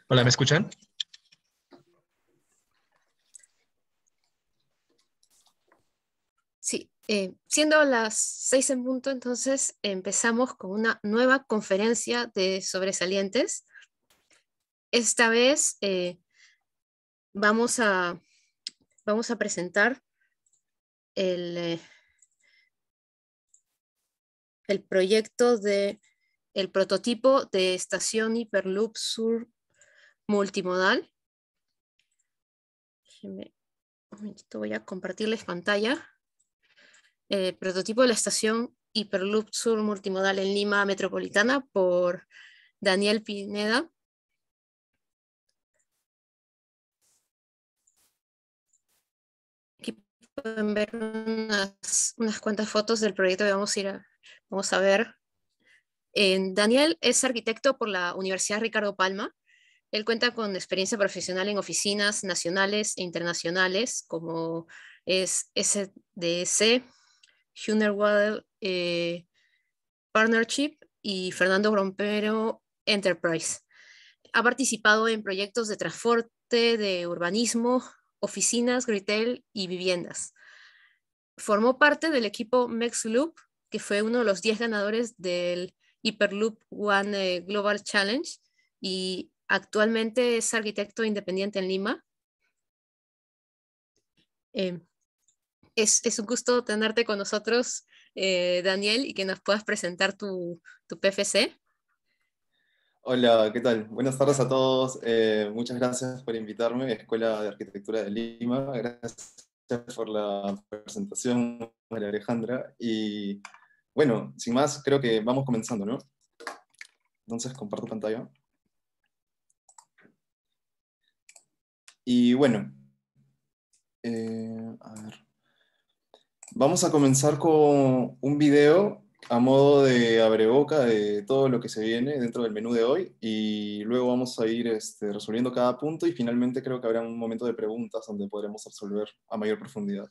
Hola, ¿me escuchan? Sí, siendo las 6 en punto, entonces empezamos con una nueva conferencia de sobresalientes. Esta vez vamos a, vamos a presentar el, el proyecto el prototipo de estación Hyperloop Sur multimodal. Déjenme un momentito, voy a compartirles pantalla. El prototipo de la estación Hyperloop Sur multimodal en Lima Metropolitana por Daniel Pineda. Aquí pueden ver unas cuantas fotos del proyecto que vamos a ver. Daniel es arquitecto por la Universidad Ricardo Palma. Él cuenta con experiencia profesional en oficinas nacionales e internacionales como es SDC, Hunderwaddle Partnership y Fernando Brompero Enterprise. Ha participado en proyectos de transporte, de urbanismo, oficinas, retail y viviendas. Formó parte del equipo MexLoop, que fue uno de los 10 ganadores del Hyperloop One Global Challenge, y actualmente es arquitecto independiente en Lima. Es un gusto tenerte con nosotros, Daniel, y que nos puedas presentar tu PFC. Hola, ¿qué tal? Buenas tardes a todos. Muchas gracias por invitarme, Escuela de Arquitectura de Lima. Gracias por la presentación, María Alejandra. Y bueno, sin más, creo que vamos comenzando, ¿no? Entonces, comparto pantalla. Y bueno, a ver. Vamos a comenzar con un video a modo de abreboca de todo lo que se viene dentro del menú de hoy, y luego vamos a ir resolviendo cada punto, y finalmente creo que habrá un momento de preguntas donde podremos resolver a mayor profundidad.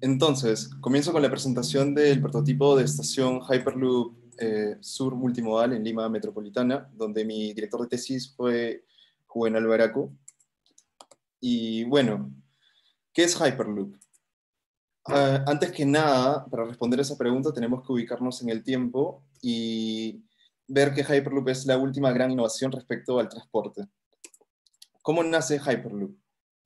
Entonces, comienzo con la presentación del prototipo de estación Hyperloop Sur multimodal en Lima Metropolitana, donde mi director de tesis fue Juven Alvaraco. Y bueno, ¿qué es Hyperloop? Antes que nada, para responder esa pregunta tenemos que ubicarnos en el tiempo y ver que Hyperloop es la última gran innovación respecto al transporte. ¿Cómo nace Hyperloop?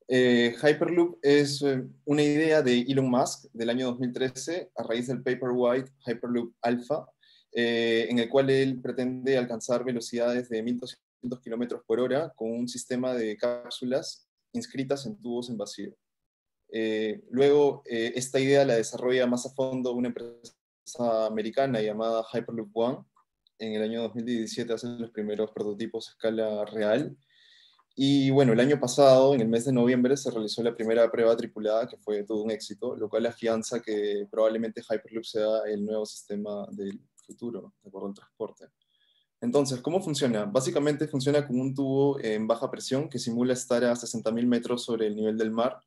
Hyperloop es una idea de Elon Musk del año 2013 a raíz del Paperwhite Hyperloop Alpha, en el cual él pretende alcanzar velocidades de 1.200 km/h con un sistema de cápsulas inscritas en tubos en vacío. Luego, esta idea la desarrolla más a fondo una empresa americana llamada Hyperloop One. En el año 2017 hacen los primeros prototipos a escala real. Y bueno, el año pasado, en el mes de noviembre, se realizó la primera prueba tripulada, que fue todo un éxito, lo cual afianza que probablemente Hyperloop sea el nuevo sistema del futuro, de acuerdo al transporte. Entonces, ¿cómo funciona? Básicamente funciona con un tubo en baja presión que simula estar a 60.000 metros sobre el nivel del mar,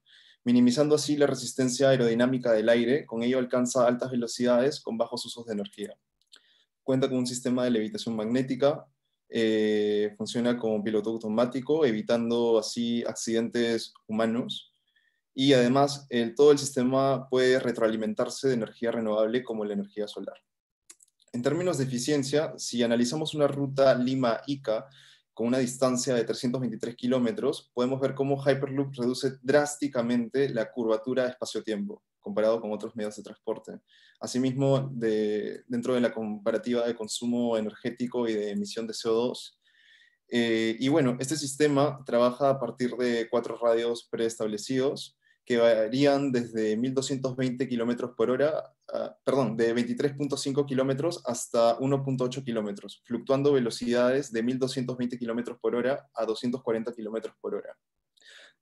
minimizando así la resistencia aerodinámica del aire. Con ello alcanza altas velocidades con bajos usos de energía. Cuenta con un sistema de levitación magnética, funciona como piloto automático, evitando así accidentes humanos, y además todo el sistema puede retroalimentarse de energía renovable como la energía solar. En términos de eficiencia, si analizamos una ruta Lima-Ica con una distancia de 323 kilómetros, podemos ver cómo Hyperloop reduce drásticamente la curvatura de espacio-tiempo, comparado con otros medios de transporte. Asimismo, dentro de la comparativa de consumo energético y de emisión de CO2, y bueno, este sistema trabaja a partir de 4 radios preestablecidos que varían desde 1220 kilómetros por hora, perdón, de 23,5 kilómetros hasta 1,8 kilómetros, fluctuando velocidades de 1220 kilómetros por hora a 240 kilómetros por hora.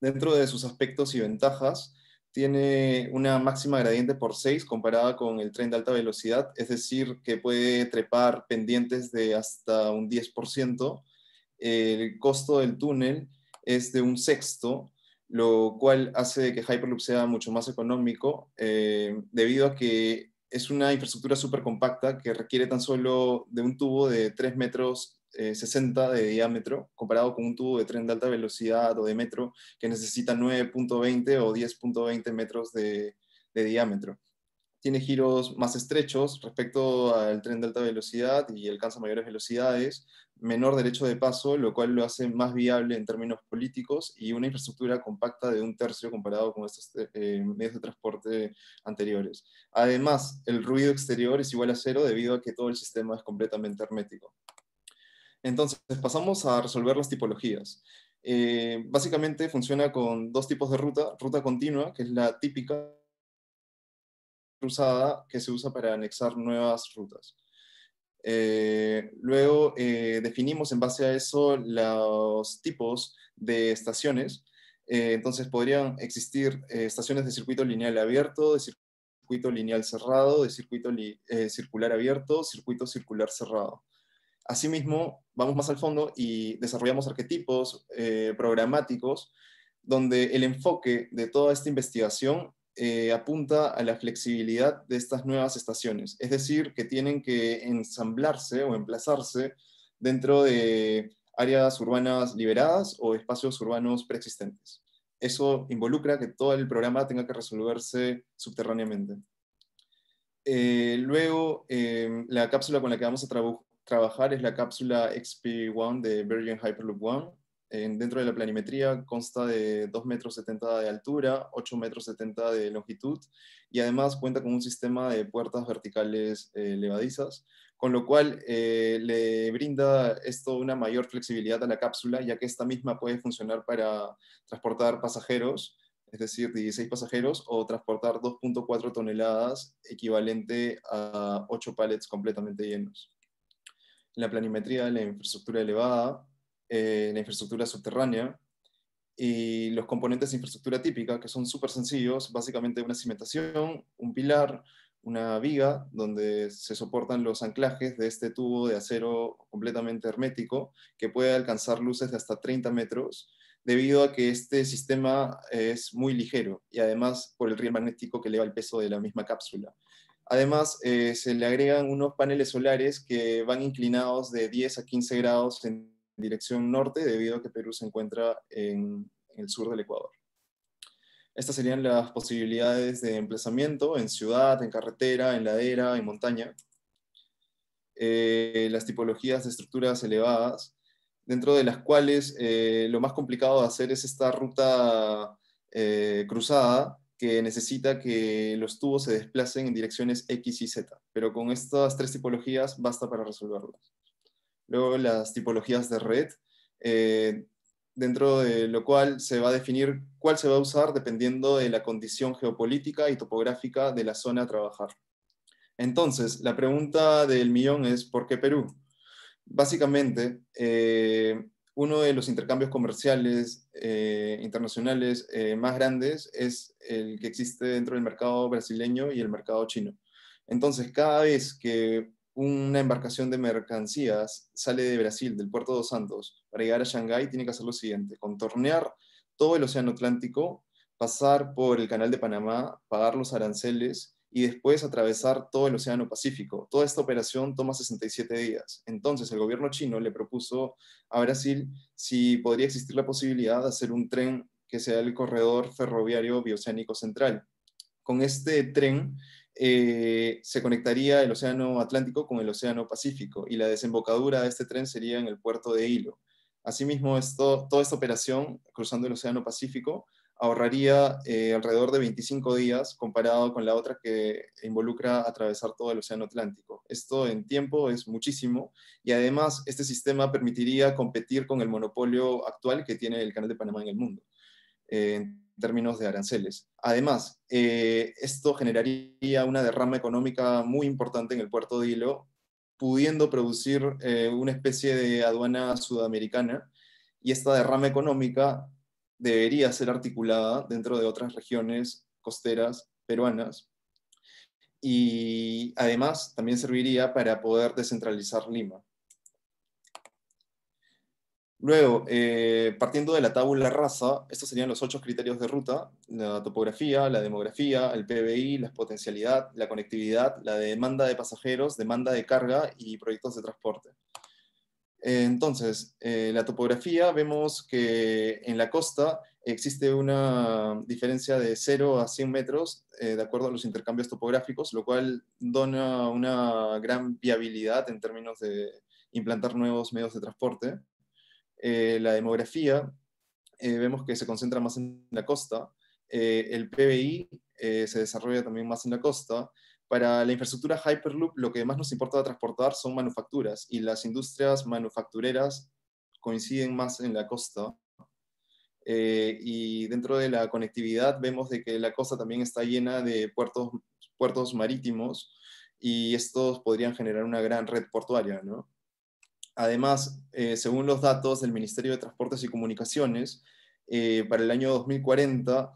Dentro de sus aspectos y ventajas, tiene una máxima gradiente por 6 comparada con el tren de alta velocidad, es decir, que puede trepar pendientes de hasta un 10%. El costo del túnel es de un sexto, lo cual hace que Hyperloop sea mucho más económico, debido a que es una infraestructura súper compacta que requiere tan solo de un tubo de 3 metros 60 de diámetro, comparado con un tubo de tren de alta velocidad o de metro que necesita 9,20 o 10,20 metros de diámetro. Tiene giros más estrechos respecto al tren de alta velocidad y alcanza mayores velocidades, menor derecho de paso, lo cual lo hace más viable en términos políticos, y una infraestructura compacta de un tercio comparado con estos medios de transporte anteriores. Además, el ruido exterior es igual a cero debido a que todo el sistema es completamente hermético. Entonces, pasamos a resolver las tipologías. Básicamente funciona con dos tipos de ruta: ruta continua, que es la típica cruzada que se usa para anexar nuevas rutas. Luego definimos en base a eso los tipos de estaciones. Entonces podrían existir estaciones de circuito lineal abierto, de circuito lineal cerrado, de circuito circular abierto, circuito circular cerrado. Asimismo, vamos más al fondo y desarrollamos arquetipos programáticos, donde el enfoque de toda esta investigación apunta a la flexibilidad de estas nuevas estaciones, es decir, que tienen que ensamblarse o emplazarse dentro de áreas urbanas liberadas o espacios urbanos preexistentes. Eso involucra que todo el programa tenga que resolverse subterráneamente. Luego, la cápsula con la que vamos a trabajar es la cápsula XP1 de Virgin Hyperloop One. Dentro de la planimetría consta de 2,70 metros de altura, 8,70 metros de longitud, y además cuenta con un sistema de puertas verticales levadizas, con lo cual le brinda esto una mayor flexibilidad a la cápsula, ya que esta misma puede funcionar para transportar pasajeros, es decir, 16 pasajeros, o transportar 2,4 toneladas, equivalente a 8 pallets completamente llenos. La planimetría, la infraestructura elevada, la infraestructura subterránea, y los componentes de infraestructura típica, que son súper sencillos: básicamente una cimentación, un pilar, una viga, donde se soportan los anclajes de este tubo de acero completamente hermético, que puede alcanzar luces de hasta 30 metros, debido a que este sistema es muy ligero, y además por el riel magnético que eleva el peso de la misma cápsula. Además, se le agregan unos paneles solares que van inclinados de 10 a 15 grados en dirección norte, debido a que Perú se encuentra en el sur del Ecuador. Estas serían las posibilidades de emplazamiento: en ciudad, en carretera, en ladera, en montaña. Las tipologías de estructuras elevadas, dentro de las cuales lo más complicado de hacer es esta ruta cruzada, que necesita que los tubos se desplacen en direcciones X y Z, pero con estas tres tipologías basta para resolverlas. Luego, las tipologías de red, dentro de lo cual se va a definir cuál se va a usar dependiendo de la condición geopolítica y topográfica de la zona a trabajar. Entonces, la pregunta del millón es: ¿por qué Perú? Básicamente, uno de los intercambios comerciales internacionales más grandes es el que existe dentro del mercado brasileño y el mercado chino. Entonces, cada vez que una embarcación de mercancías sale de Brasil, del puerto de Dos Santos, para llegar a Shanghái, tiene que hacer lo siguiente: contornear todo el océano Atlántico, pasar por el Canal de Panamá, pagar los aranceles y después atravesar todo el Océano Pacífico. Toda esta operación toma 67 días. Entonces, el gobierno chino le propuso a Brasil si podría existir la posibilidad de hacer un tren que sea el corredor ferroviario bioceánico central. Con este tren se conectaría el Océano Atlántico con el Océano Pacífico, y la desembocadura de este tren sería en el puerto de Hilo. Asimismo, toda esta operación, cruzando el Océano Pacífico, ahorraría alrededor de 25 días comparado con la otra que involucra atravesar todo el Océano Atlántico. Esto en tiempo es muchísimo y además este sistema permitiría competir con el monopolio actual que tiene el Canal de Panamá en el mundo, en términos de aranceles. Además, esto generaría una derrama económica muy importante en el puerto de Hilo, pudiendo producir una especie de aduana sudamericana, y esta derrama económica debería ser articulada dentro de otras regiones costeras peruanas, y además también serviría para poder descentralizar Lima. Luego, partiendo de la tabula rasa, estos serían los 8 criterios de ruta: la topografía, la demografía, el PBI, la potencialidad, la conectividad, la demanda de pasajeros, demanda de carga y proyectos de transporte. Entonces, la topografía, vemos que en la costa existe una diferencia de 0 a 100 metros de acuerdo a los intercambios topográficos, lo cual dona una gran viabilidad en términos de implantar nuevos medios de transporte. La demografía, vemos que se concentra más en la costa. El PBI se desarrolla también más en la costa. Para la infraestructura Hyperloop, lo que más nos importa transportar son manufacturas, y las industrias manufactureras coinciden más en la costa. Y dentro de la conectividad vemos de que la costa también está llena de puertos marítimos, y estos podrían generar una gran red portuaria, ¿no? Además, según los datos del Ministerio de Transportes y Comunicaciones, para el año 2040,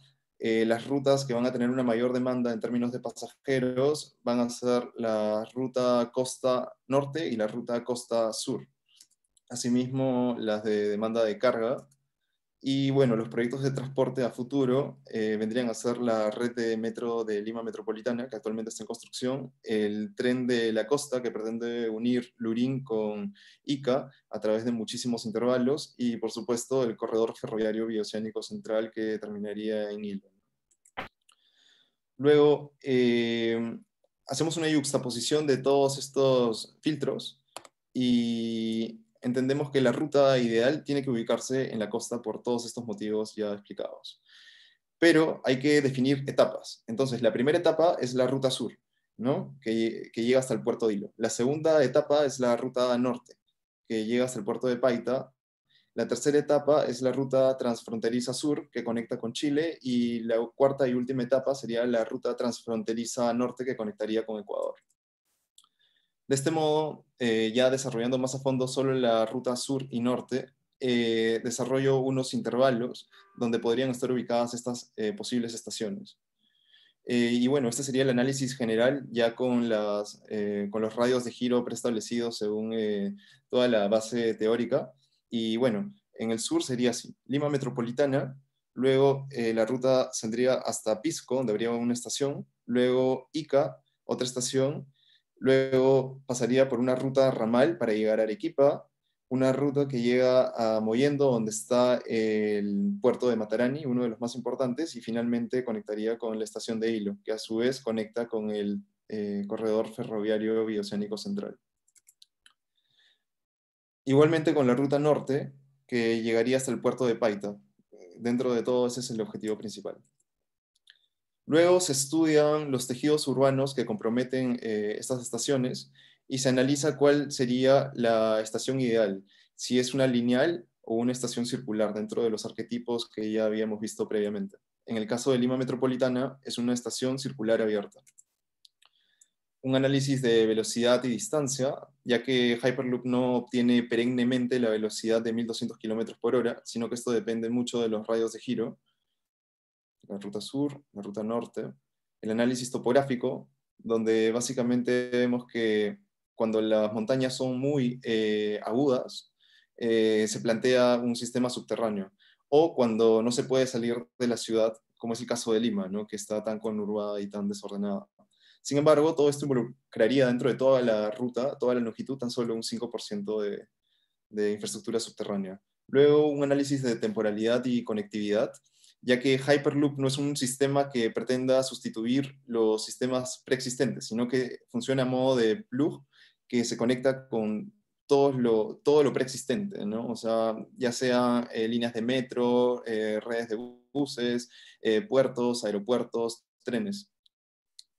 las rutas que van a tener una mayor demanda en términos de pasajeros van a ser la ruta costa norte y la ruta costa sur. Asimismo, las de demanda de carga. Y bueno, los proyectos de transporte a futuro vendrían a ser la red de metro de Lima Metropolitana, que actualmente está en construcción, el tren de la costa, que pretende unir Lurín con Ica a través de muchísimos intervalos, y por supuesto el corredor ferroviario bioceánico central, que terminaría en Hilo. Luego, hacemos una yuxtaposición de todos estos filtros y entendemos que la ruta ideal tiene que ubicarse en la costa por todos estos motivos ya explicados. Pero hay que definir etapas. Entonces, la primera etapa es la ruta sur, ¿no? Que llega hasta el puerto de Hilo. La segunda etapa es la ruta norte, que llega hasta el puerto de Paita. La tercera etapa es la ruta transfronteriza sur, que conecta con Chile, y la cuarta y última etapa sería la ruta transfronteriza norte, que conectaría con Ecuador. De este modo, ya desarrollando más a fondo solo la ruta sur y norte, desarrollo unos intervalos donde podrían estar ubicadas estas posibles estaciones. Y bueno, este sería el análisis general, ya con los radios de giro preestablecidos según toda la base teórica. Y bueno, en el sur sería así: Lima Metropolitana, luego la ruta saldría hasta Pisco, donde habría una estación, luego Ica, otra estación, luego pasaría por una ruta ramal para llegar a Arequipa, una ruta que llega a Mollendo, donde está el puerto de Matarani, uno de los más importantes, y finalmente conectaría con la estación de Hilo, que a su vez conecta con el corredor ferroviario bioceánico central. Igualmente con la ruta norte, que llegaría hasta el puerto de Paita. Dentro de todo, ese es el objetivo principal. Luego se estudian los tejidos urbanos que comprometen estas estaciones, y se analiza cuál sería la estación ideal, si es una lineal o una estación circular, dentro de los arquetipos que ya habíamos visto previamente. En el caso de Lima Metropolitana, es una estación circular abierta. Un análisis de velocidad y distancia, ya que Hyperloop no obtiene perennemente la velocidad de 1200 km por hora, sino que esto depende mucho de los radios de giro. La ruta sur, la ruta norte. El análisis topográfico, donde básicamente vemos que cuando las montañas son muy agudas, se plantea un sistema subterráneo, o cuando no se puede salir de la ciudad, como es el caso de Lima, ¿no? Que está tan conurbada y tan desordenada. Sin embargo, todo esto involucraría dentro de toda la ruta, toda la longitud, tan solo un 5% de infraestructura subterránea. Luego, un análisis de temporalidad y conectividad, ya que Hyperloop no es un sistema que pretenda sustituir los sistemas preexistentes, sino que funciona a modo de plug, que se conecta con todo lo preexistente, ¿no? O sea, ya sea líneas de metro, redes de buses, puertos, aeropuertos, trenes.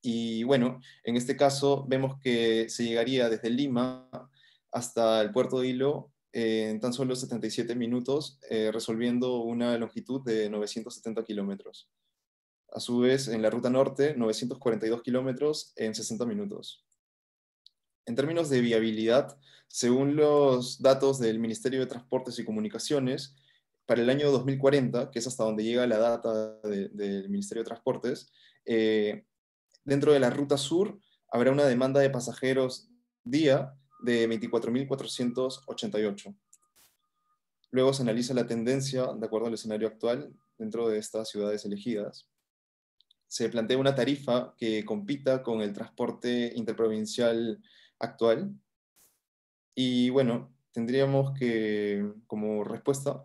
Y bueno, en este caso vemos que se llegaría desde Lima hasta el puerto de Hilo en tan solo 77 minutos, resolviendo una longitud de 970 kilómetros. A su vez, en la ruta norte, 942 kilómetros en 60 minutos. En términos de viabilidad, según los datos del Ministerio de Transportes y Comunicaciones, para el año 2040, que es hasta donde llega la data del Ministerio de Transportes, dentro de la ruta sur habrá una demanda de pasajeros día de 24.488. Luego se analiza la tendencia de acuerdo al escenario actual dentro de estas ciudades elegidas. Se plantea una tarifa que compita con el transporte interprovincial actual. Y bueno, tendríamos que, como respuesta,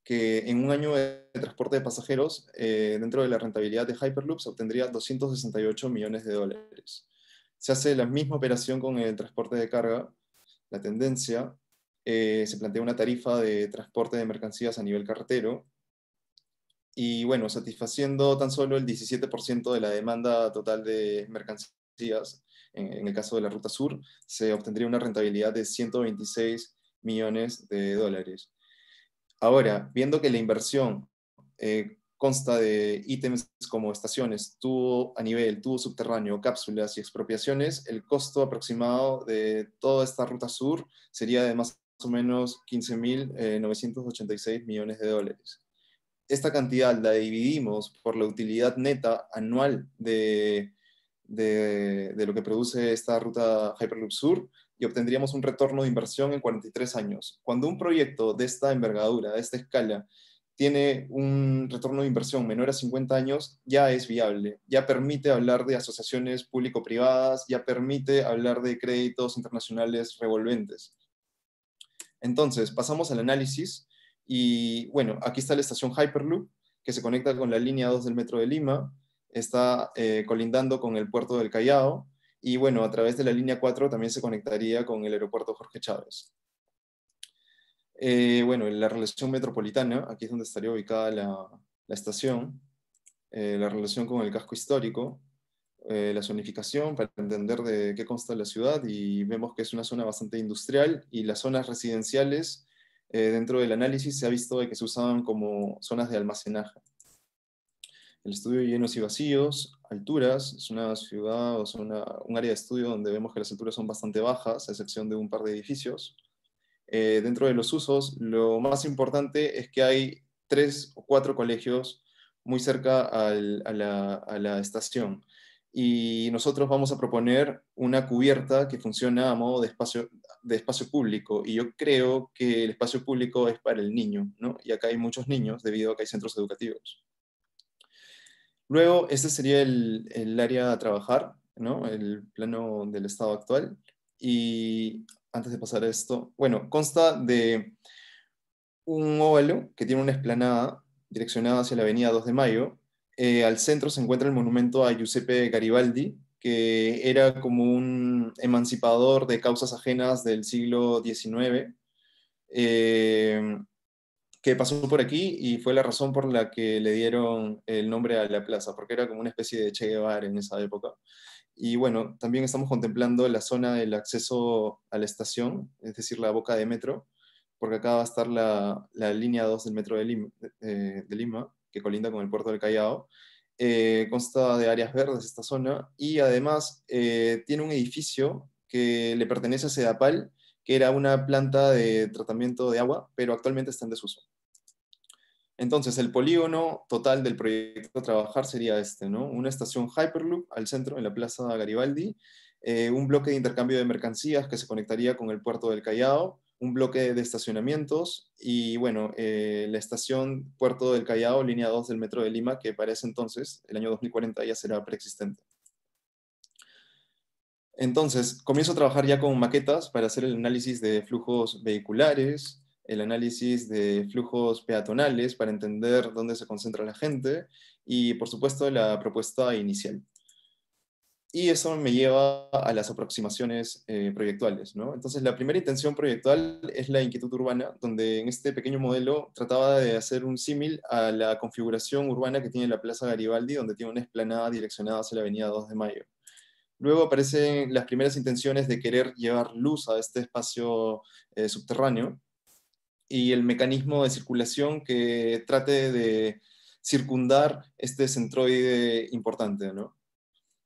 que en un año de transporte de pasajeros, dentro de la rentabilidad de Hyperloop, se obtendría 268 millones de dólares. Se hace la misma operación con el transporte de carga. La tendencia, se plantea una tarifa de transporte de mercancías a nivel carretero, y bueno, satisfaciendo tan solo el 17% de la demanda total de mercancías, en el caso de la Ruta Sur, se obtendría una rentabilidad de 126 millones de dólares. Ahora, viendo que la inversión consta de ítems como estaciones, tubo a nivel, tubo subterráneo, cápsulas y expropiaciones, el costo aproximado de toda esta Ruta Sur sería de más o menos 15.986 millones de dólares. Esta cantidad la dividimos por la utilidad neta anual de lo que produce esta ruta Hyperloop Sur y obtendríamos un retorno de inversión en 43 años. Cuando un proyecto de esta envergadura, de esta escala, tiene un retorno de inversión menor a 50 años, ya es viable, ya permite hablar de asociaciones público-privadas, ya permite hablar de créditos internacionales revolventes. Entonces, pasamos al análisis y bueno, aquí está la estación Hyperloop, que se conecta con la línea 2 del Metro de Lima, está colindando con el puerto del Callao, y bueno, a través de la línea 4 también se conectaría con el aeropuerto Jorge Chávez. Bueno, en la relación metropolitana, aquí es donde estaría ubicada la estación, la relación con el casco histórico, la zonificación para entender de qué consta la ciudad, y vemos que es una zona bastante industrial, y las zonas residenciales, dentro del análisis se ha visto de que se usaban como zonas de almacenaje. El estudio de llenos y vacíos, alturas, es una ciudad o un área de estudio donde vemos que las alturas son bastante bajas, a excepción de un par de edificios. Dentro de los usos, lo más importante es que hay 3 o 4 colegios muy cerca a la estación. Y nosotros vamos a proponer una cubierta que funciona a modo de espacio público. Y yo creo que el espacio público es para el niño, ¿no? Y acá hay muchos niños debido a que hay centros educativos. Luego, este sería el área a trabajar, ¿no? El plano del estado actual. Y antes de pasar a esto, bueno, consta de un óvalo que tiene una explanada direccionada hacia la avenida 2 de Mayo. Al centro se encuentra el monumento a Giuseppe Garibaldi, que era como un emancipador de causas ajenas del siglo XIX, que pasó por aquí y fue la razón por la que le dieron el nombre a la plaza, porque era como una especie de Che Guevara en esa época. Y bueno, también estamos contemplando la zona del acceso a la estación, es decir, la boca de metro, porque acá va a estar la línea 2 del metro de Lima, que colinda con el puerto del Callao. Consta de áreas verdes esta zona, y además tiene un edificio que le pertenece a Sedapal, que era una planta de tratamiento de agua, pero actualmente está en desuso. Entonces, el polígono total del proyecto a trabajar sería este, ¿no? Una estación Hyperloop al centro, en la Plaza Garibaldi, un bloque de intercambio de mercancías que se conectaría con el puerto del Callao, un bloque de estacionamientos, y bueno, la estación Puerto del Callao, línea 2 del Metro de Lima, que para ese entonces, el año 2040, ya será preexistente. Entonces, comienzo a trabajar ya con maquetas para hacer el análisis de flujos vehiculares, el análisis de flujos peatonales para entender dónde se concentra la gente, y por supuesto la propuesta inicial. Y eso me lleva a las aproximaciones proyectuales, ¿no? Entonces, la primera intención proyectual es la inquietud urbana, donde en este pequeño modelo trataba de hacer un símil a la configuración urbana que tiene la Plaza Garibaldi, donde tiene una explanada direccionada hacia la Avenida 2 de Mayo. Luego aparecen las primeras intenciones de querer llevar luz a este espacio subterráneo y el mecanismo de circulación que trate de circundar este centroide importante, ¿no?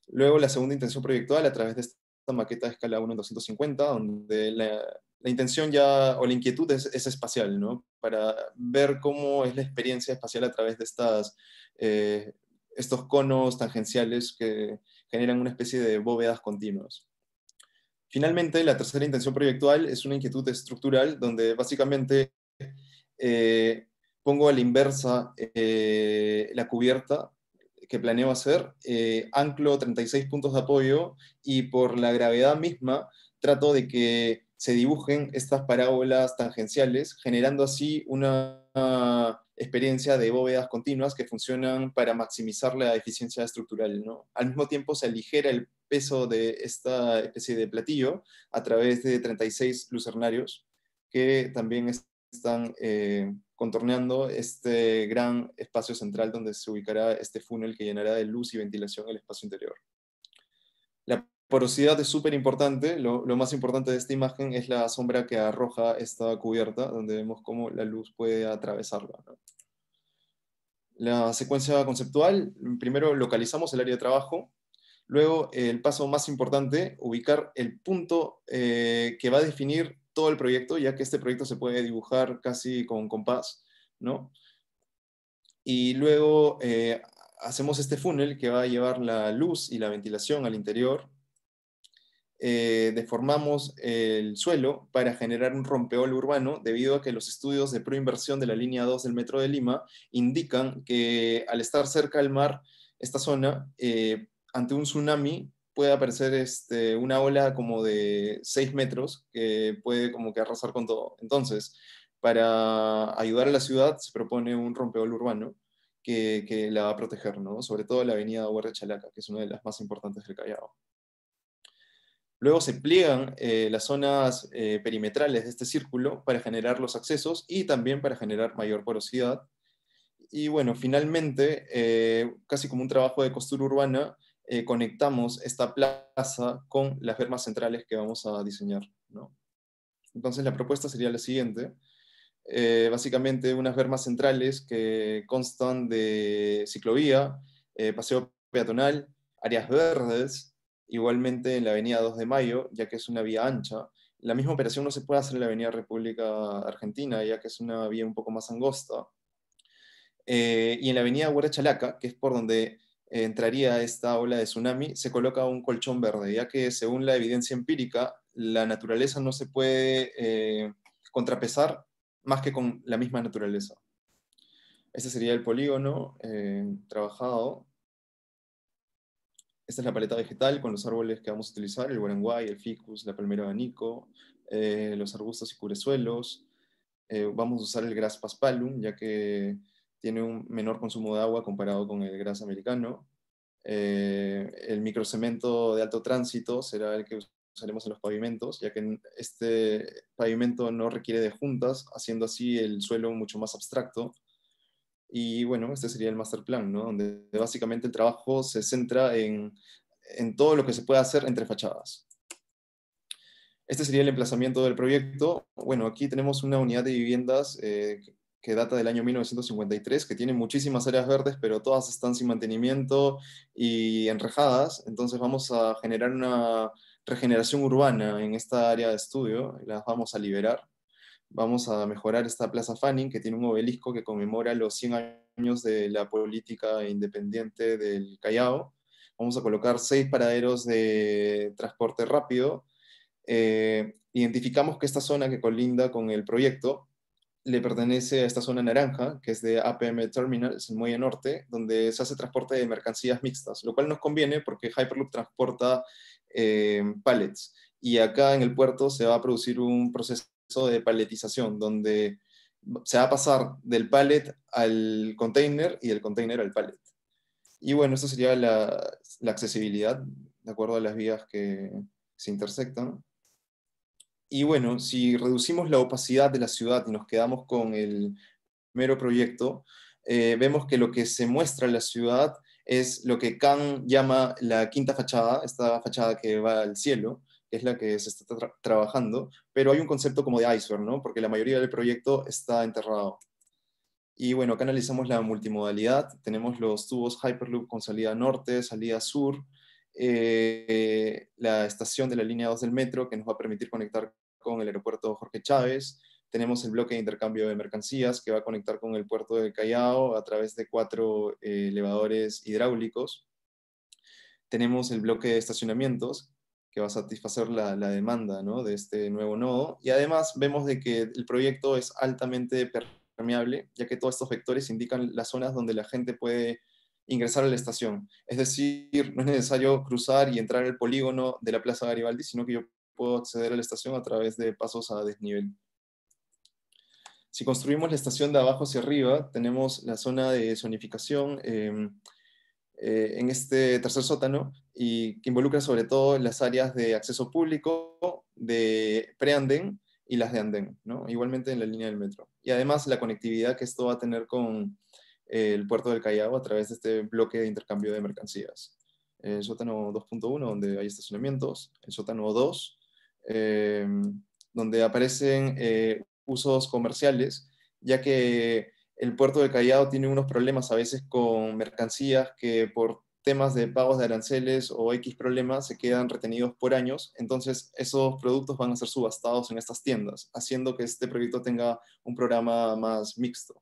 Luego la segunda intención proyectual a través de esta maqueta de escala 1 en 250, donde la intención ya, o la inquietud es espacial, ¿no? Para ver cómo es la experiencia espacial a través de estos conos tangenciales que generan una especie de bóvedas continuas. Finalmente, la tercera intención proyectual es una inquietud estructural, donde básicamente eh, pongo a la inversa la cubierta que planeo hacer, anclo 36 puntos de apoyo y por la gravedad misma trato de que se dibujen estas parábolas tangenciales, generando así una experiencia de bóvedas continuas que funcionan para maximizar la eficiencia estructural, ¿no? Al mismo tiempo se aligera el peso de esta especie de platillo a través de 36 lucernarios que también están contorneando este gran espacio central donde se ubicará este funnel que llenará de luz y ventilación el espacio interior. La porosidad es súper importante. Lo más importante de esta imagen es la sombra que arroja esta cubierta, donde vemos cómo la luz puede atravesarla, ¿no? La secuencia conceptual: primero localizamos el área de trabajo, luego el paso más importante, ubicar el punto que va a definir todo el proyecto, ya que este proyecto se puede dibujar casi con compás, ¿no? Y luego hacemos este funnel que va a llevar la luz y la ventilación al interior. Deformamos el suelo para generar un rompeola urbano, debido a que los estudios de proinversión de la línea 2 del Metro de Lima indican que al estar cerca del mar, esta zona, ante un tsunami, puede aparecer una ola como de 6 metros que puede como que arrasar con todo. Entonces, para ayudar a la ciudad, se propone un rompeola urbano que la va a proteger, ¿no? Sobre todo la avenida Huerta de Chalaca, que es una de las más importantes del Callao. Luego se pliegan las zonas perimetrales de este círculo para generar los accesos y también para generar mayor porosidad. Y bueno, finalmente, casi como un trabajo de costura urbana, conectamos esta plaza con las bermas centrales que vamos a diseñar, ¿no? Entonces la propuesta sería la siguiente. Básicamente unas bermas centrales que constan de ciclovía, paseo peatonal, áreas verdes, igualmente en la avenida 2 de Mayo, ya que es una vía ancha. La misma operación no se puede hacer en la avenida República Argentina, ya que es una vía un poco más angosta. Y en la avenida Huerta Chalaca, que es por donde entraría esta ola de tsunami, se coloca un colchón verde, ya que según la evidencia empírica, la naturaleza no se puede contrapesar más que con la misma naturaleza. Este sería el polígono trabajado. Esta es la paleta vegetal con los árboles que vamos a utilizar: el guaranguay, el ficus, la palmera de abanico, los arbustos y curezuelos. Vamos a usar el Gras paspalum, ya que tiene un menor consumo de agua comparado con el Gras americano. El microcemento de alto tránsito será el que usaremos en los pavimentos, ya que este pavimento no requiere de juntas, haciendo así el suelo mucho más abstracto. Y bueno, este sería el master plan, ¿no? Donde básicamente el trabajo se centra en todo lo que se puede hacer entre fachadas. Este sería el emplazamiento del proyecto. Bueno, aquí tenemos una unidad de viviendas que data del año 1953, que tiene muchísimas áreas verdes, pero todas están sin mantenimiento y enrejadas. Entonces vamos a generar una regeneración urbana en esta área de estudio, las vamos a liberar. Vamos a mejorar esta Plaza Fanning, que tiene un obelisco que conmemora los 100 años de la política independiente del Callao. Vamos a colocar 6 paraderos de transporte rápido. Identificamos que esta zona que colinda con el proyecto le pertenece a esta zona naranja, que es de APM Terminals, en Muelle Norte, donde se hace transporte de mercancías mixtas, lo cual nos conviene porque Hyperloop transporta pallets. Y acá en el puerto se va a producir un proceso de paletización, donde se va a pasar del pallet al container y del container al pallet. Y bueno, esto sería la accesibilidad de acuerdo a las vías que se intersectan. Y bueno, si reducimos la opacidad de la ciudad y nos quedamos con el mero proyecto, vemos que lo que se muestra en la ciudad es lo que Kant llama la quinta fachada, esta fachada que va al cielo, que es la que se está trabajando, pero hay un concepto como de iceberg, ¿no? Porque la mayoría del proyecto está enterrado. Y bueno, acá analizamos la multimodalidad, tenemos los tubos Hyperloop con salida norte, salida sur, la estación de la línea 2 del metro que nos va a permitir conectar con el aeropuerto Jorge Chávez, tenemos el bloque de intercambio de mercancías que va a conectar con el puerto de Callao a través de 4 elevadores hidráulicos, tenemos el bloque de estacionamientos que va a satisfacer la demanda, ¿no?, de este nuevo nodo, y además vemos de que el proyecto es altamente permeable, ya que todos estos vectores indican las zonas donde la gente puede ingresar a la estación. Es decir, no es necesario cruzar y entrar al polígono de la Plaza Garibaldi, sino que yo puedo acceder a la estación a través de pasos a desnivel. Si construimos la estación de abajo hacia arriba, tenemos la zona de zonificación en este tercer sótano, y que involucra sobre todo las áreas de acceso público, de preandén y las de andén, ¿no? Igualmente en la línea del metro. Y además la conectividad que esto va a tener con el puerto del Callao a través de este bloque de intercambio de mercancías. El sótano 2.1, donde hay estacionamientos, el sótano 2, donde aparecen usos comerciales, ya que el puerto de Callao tiene unos problemas a veces con mercancías que por temas de pagos de aranceles o X problemas se quedan retenidos por años, entonces esos productos van a ser subastados en estas tiendas, haciendo que este proyecto tenga un programa más mixto.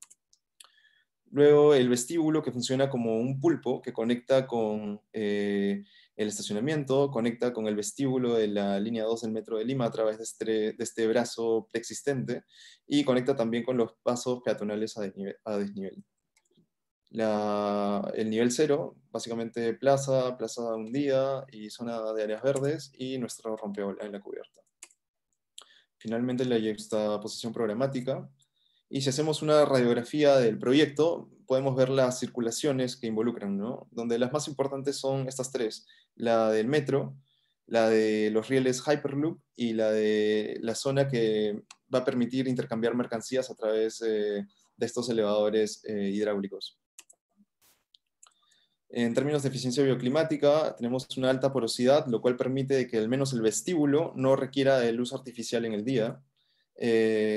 Luego el vestíbulo, que funciona como un pulpo que conecta con el estacionamiento, conecta con el vestíbulo de la línea 2 del Metro de Lima a través de este brazo preexistente, y conecta también con los pasos peatonales a desnivel. El nivel 0, básicamente plaza hundida y zona de áreas verdes, y nuestro rompeola en la cubierta. Finalmente la yuxtaposición programática. Y si hacemos una radiografía del proyecto, podemos ver las circulaciones que involucran, ¿no?, donde las más importantes son estas tres: la del metro, la de los rieles Hyperloop y la de la zona que va a permitir intercambiar mercancías a través de estos elevadores hidráulicos. En términos de eficiencia bioclimática, tenemos una alta porosidad, lo cual permite que al menos el vestíbulo no requiera de luz artificial en el día.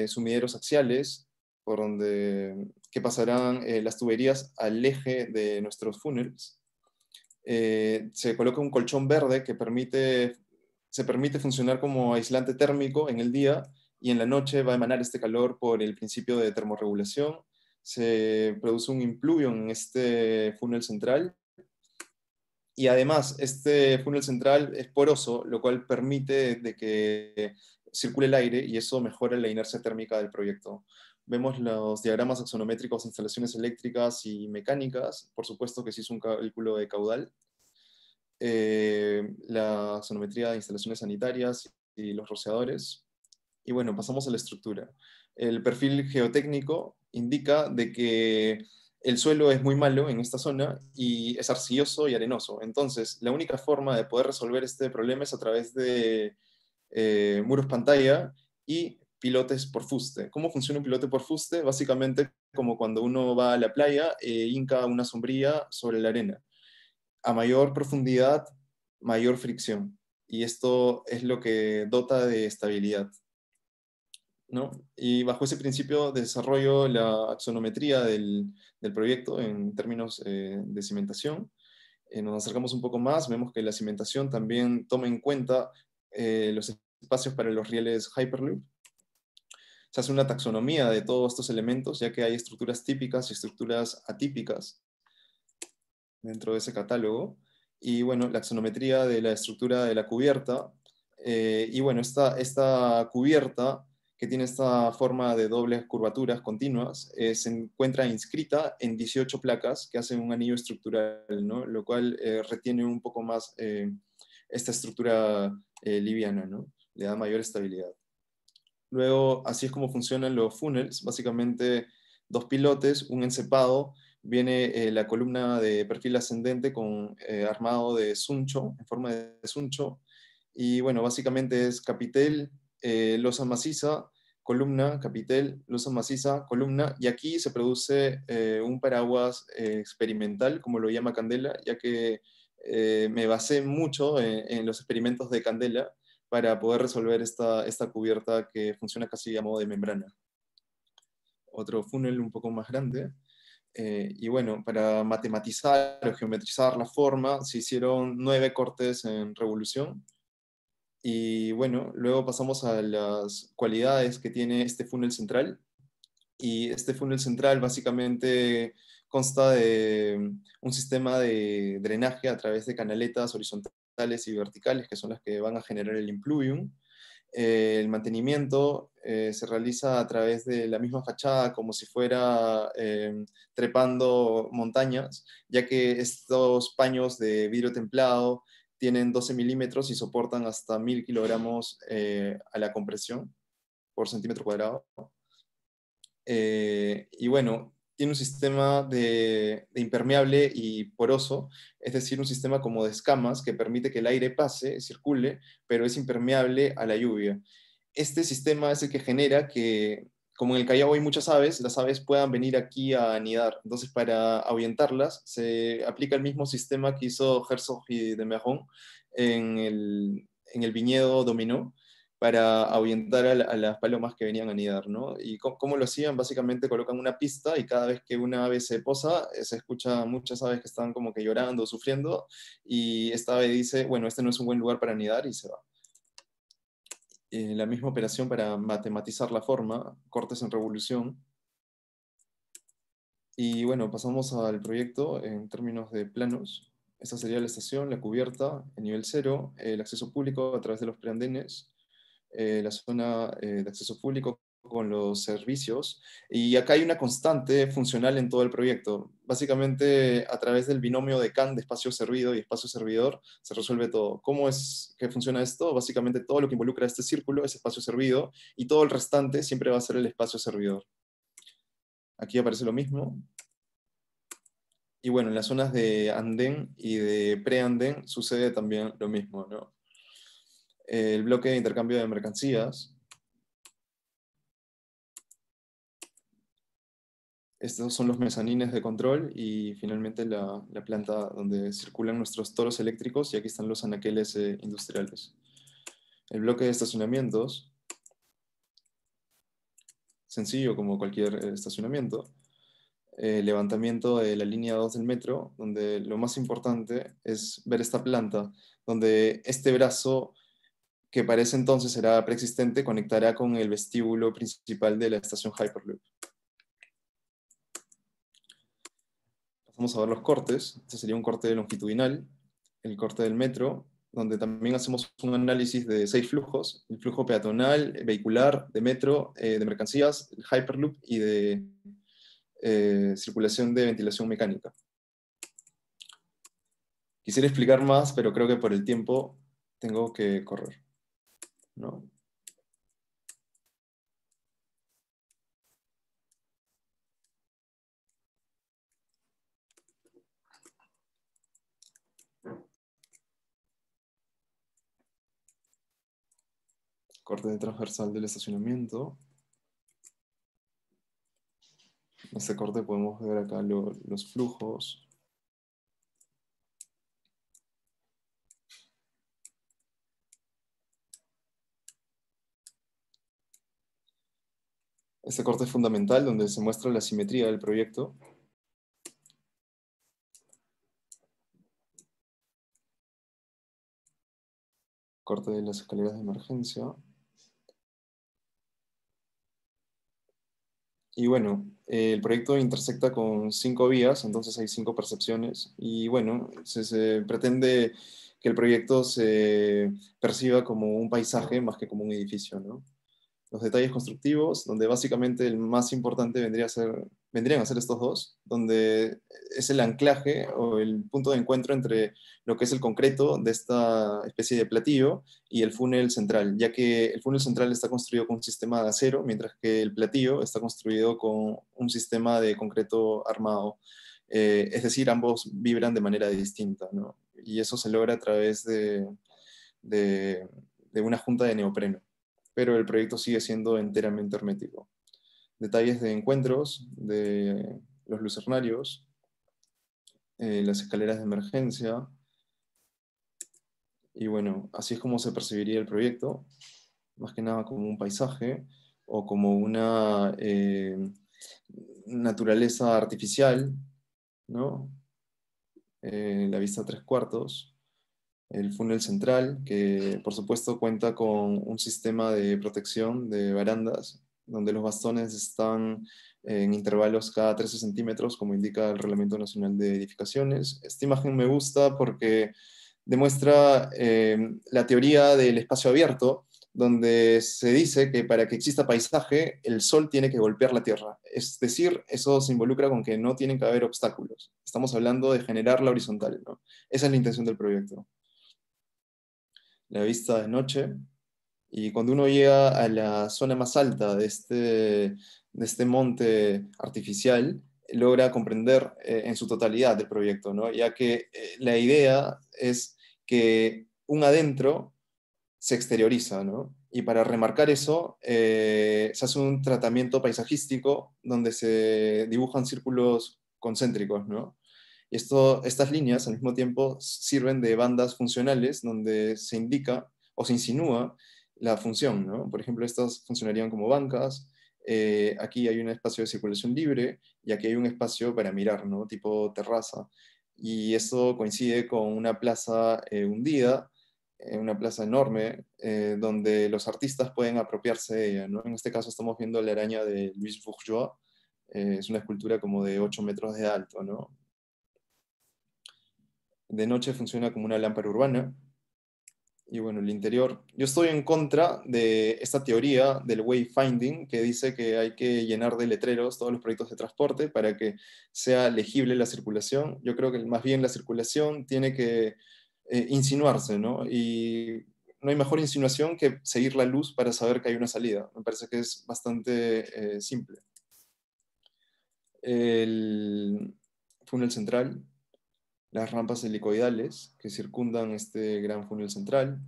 Sumideros axiales, por donde que pasarán las tuberías al eje de nuestros funnels. Se coloca un colchón verde que se permite funcionar como aislante térmico en el día, y en la noche va a emanar este calor por el principio de termorregulación. Se produce un impluvio en este funnel central, y además este funnel central es poroso, lo cual permite de que circule el aire, y eso mejora la inercia térmica del proyecto. Vemos los diagramas axonométricos de instalaciones eléctricas y mecánicas, por supuesto que se hizo un cálculo de caudal, la axonometría de instalaciones sanitarias y los rociadores. Y bueno, pasamos a la estructura. El perfil geotécnico indica de que el suelo es muy malo en esta zona y es arcilloso y arenoso. Entonces, la única forma de poder resolver este problema es a través de muros pantalla y pilotes por fuste. ¿Cómo funciona un pilote por fuste? Básicamente como cuando uno va a la playa e hinca una sombrilla sobre la arena. A mayor profundidad, mayor fricción. Y esto es lo que dota de estabilidad, ¿no? Y bajo ese principio de desarrollo la axonometría del proyecto en términos de cimentación. Nos acercamos un poco más, vemos que la cimentación también toma en cuenta los espacios para los rieles Hyperloop. Se hace una taxonomía de todos estos elementos, ya que hay estructuras típicas y estructuras atípicas dentro de ese catálogo. Y bueno, la axonometría de la estructura de la cubierta. Y bueno, esta cubierta, que tiene esta forma de dobles curvaturas continuas, se encuentra inscrita en 18 placas que hacen un anillo estructural, ¿no?, lo cual retiene un poco más esta estructura liviana, ¿no?, le da mayor estabilidad. Luego, así es como funcionan los funnels, básicamente dos pilotes, un encepado Viene la columna de perfil ascendente con armado de suncho, en forma de suncho. Y bueno, básicamente es capitel, losa maciza, columna, capitel, losa maciza, columna. Y aquí se produce un paraguas experimental, como lo llama Candela, ya que me basé mucho en los experimentos de Candela para poder resolver esta cubierta que funciona casi a modo de membrana. Otro funnel un poco más grande. Y bueno, para matematizar o geometrizar la forma, se hicieron 9 cortes en revolución. Y bueno, luego pasamos a las cualidades que tiene este funnel central. Y este funnel central básicamente consta de un sistema de drenaje a través de canaletas horizontales y verticales, que son las que van a generar el impluvium. El mantenimiento se realiza a través de la misma fachada, como si fuera trepando montañas, ya que estos paños de vidrio templado tienen 12 milímetros y soportan hasta 1000 kilogramos a la compresión por centímetro cuadrado. Y bueno, tiene un sistema de impermeable y poroso, es decir, un sistema como de escamas que permite que el aire pase, circule, pero es impermeable a la lluvia. Este sistema es el que genera que, como en el Callao hay muchas aves, las aves puedan venir aquí a anidar. Entonces, para ahuyentarlas, se aplica el mismo sistema que hizo Herzog y de Meuron en el viñedo Dominó, para ahuyentar a las palomas que venían a anidar, ¿no? ¿Y cómo lo hacían? Básicamente colocan una pista y cada vez que una ave se posa, se escucha muchas aves que están como que llorando, sufriendo, y esta ave dice, bueno, este no es un buen lugar para anidar, y se va. La misma operación para matematizar la forma, cortes en revolución. Y bueno, pasamos al proyecto en términos de planos. Esta sería la estación, la cubierta, el nivel 0, el acceso público a través de los preandenes, la zona de acceso público con los servicios. Y acá hay una constante funcional en todo el proyecto. Básicamente, a través del binomio de Kant de espacio servido y espacio servidor, se resuelve todo. ¿Cómo es que funciona esto? Básicamente, todo lo que involucra este círculo es espacio servido y todo el restante siempre va a ser el espacio servidor. Aquí aparece lo mismo. Y bueno, en las zonas de andén y de preandén sucede también lo mismo, ¿no? El bloque de intercambio de mercancías. Estos son los mezanines de control y finalmente la planta donde circulan nuestros toros eléctricos, y aquí están los anaqueles industriales. El bloque de estacionamientos, sencillo como cualquier estacionamiento. Levantamiento de la línea 2 del metro, donde lo más importante es ver esta planta, donde este brazo, que para ese entonces era preexistente, conectará con el vestíbulo principal de la estación Hyperloop. Vamos a ver los cortes. Este sería un corte longitudinal, el corte del metro, donde también hacemos un análisis de 6 flujos: el flujo peatonal, vehicular, de metro, de mercancías, el Hyperloop y de circulación de ventilación mecánica. Quisiera explicar más, pero creo que por el tiempo tengo que correr, ¿no? Corte de transversal del estacionamiento. En este corte podemos ver acá los flujos. Este corte es fundamental, donde se muestra la simetría del proyecto. Corte de las escaleras de emergencia. Y bueno, el proyecto intersecta con 5 vías, entonces hay 5 percepciones. Y bueno, se pretende que el proyecto se perciba como un paisaje más que como un edificio, ¿no? Los detalles constructivos, donde básicamente el más importante vendrían a ser estos dos, donde es el anclaje o el punto de encuentro entre lo que es el concreto de esta especie de platillo y el funnel central, ya que el funnel central está construido con un sistema de acero, mientras que el platillo está construido con un sistema de concreto armado. Es decir, ambos vibran de manera distinta, ¿no? Y eso se logra a través de una junta de neopreno, pero el proyecto sigue siendo enteramente hermético. Detalles de encuentros, de los lucernarios, las escaleras de emergencia, y bueno, así es como se percibiría el proyecto, más que nada como un paisaje o como una naturaleza artificial, ¿no? La vista a 3/4, el funnel central, que por supuesto cuenta con un sistema de protección de barandas, donde los bastones están en intervalos cada 13 centímetros, como indica el Reglamento Nacional de Edificaciones. Esta imagen me gusta porque demuestra la teoría del espacio abierto, donde se dice que para que exista paisaje, el sol tiene que golpear la tierra. Es decir, eso se involucra con que no tienen que haber obstáculos. Estamos hablando de generar la horizontal, ¿no? Esa es la intención del proyecto. La vista de noche, y cuando uno llega a la zona más alta de este monte artificial, logra comprender en su totalidad el proyecto, ¿no? Ya que la idea es que un adentro se exterioriza, ¿no? Y para remarcar eso, se hace un tratamiento paisajístico donde se dibujan círculos concéntricos, ¿no? Y estas líneas al mismo tiempo sirven de bandas funcionales donde se indica o se insinúa la función, ¿no? Por ejemplo, estas funcionarían como bancas, aquí hay un espacio de circulación libre y aquí hay un espacio para mirar, ¿no? Tipo terraza. Y esto coincide con una plaza hundida, una plaza enorme, donde los artistas pueden apropiarse de ella, ¿no? En este caso estamos viendo la araña de Louis Bourgeois, es una escultura como de 8 metros de alto, ¿no? De noche funciona como una lámpara urbana. Y bueno, el interior. Yo estoy en contra de esta teoría del wayfinding, que dice que hay que llenar de letreros todos los proyectos de transporte para que sea legible la circulación. Yo creo que más bien la circulación tiene que insinuarse, ¿no? Y no hay mejor insinuación que seguir la luz para saber que hay una salida. Me parece que es bastante simple. El funnel central, las rampas helicoidales que circundan este gran funnel central,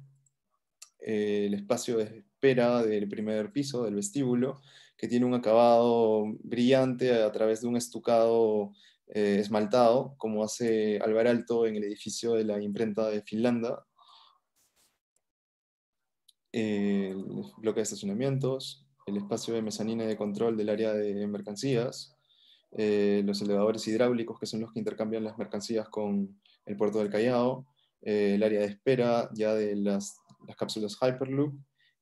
el espacio de espera del primer piso, del vestíbulo, que tiene un acabado brillante a través de un estucado esmaltado, como hace Alvaralto en el edificio de la imprenta de Finlanda, el bloque de estacionamientos, el espacio de mezanina de control del área de mercancías, los elevadores hidráulicos, que son los que intercambian las mercancías con el puerto del Callao, el área de espera ya de las cápsulas Hyperloop,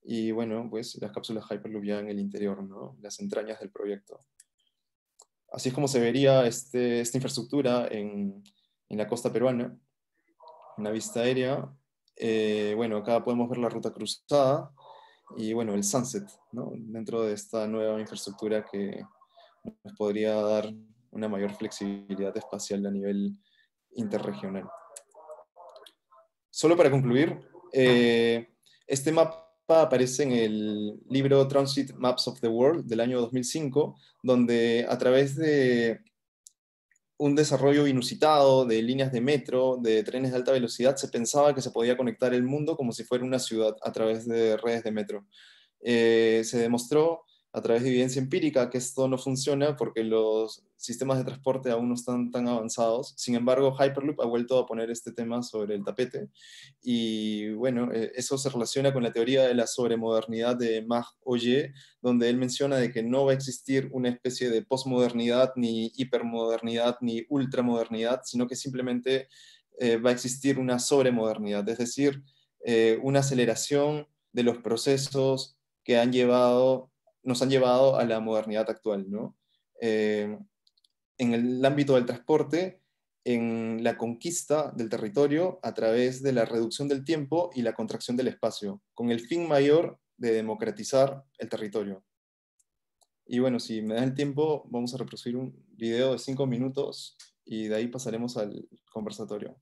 y bueno, pues las cápsulas Hyperloop ya en el interior, ¿no? Las entrañas del proyecto. Así es como se vería esta infraestructura en la costa peruana, una vista aérea. Bueno, acá podemos ver la ruta cruzada y bueno, el sunset, ¿no? Dentro de esta nueva infraestructura que nos podría dar una mayor flexibilidad espacial a nivel interregional. Solo para concluir, este mapa aparece en el libro Transit Maps of the World del año 2005, donde a través de un desarrollo inusitado de líneas de metro, de trenes de alta velocidad, se pensaba que se podía conectar el mundo como si fuera una ciudad a través de redes de metro. Se demostró a través de evidencia empírica que esto no funciona porque los sistemas de transporte aún no están tan avanzados. Sin embargo, Hyperloop ha vuelto a poner este tema sobre el tapete y bueno, eso se relaciona con la teoría de la sobremodernidad de Marc Augé, donde él menciona de que no va a existir una especie de posmodernidad, ni hipermodernidad, ni ultramodernidad, sino que simplemente va a existir una sobremodernidad, es decir, una aceleración de los procesos que nos han llevado a la modernidad actual, ¿no? En el ámbito del transporte, en la conquista del territorio a través de la reducción del tiempo y la contracción del espacio, con el fin mayor de democratizar el territorio. Y bueno, si me da el tiempo, vamos a reproducir un video de 5 minutos y de ahí pasaremos al conversatorio.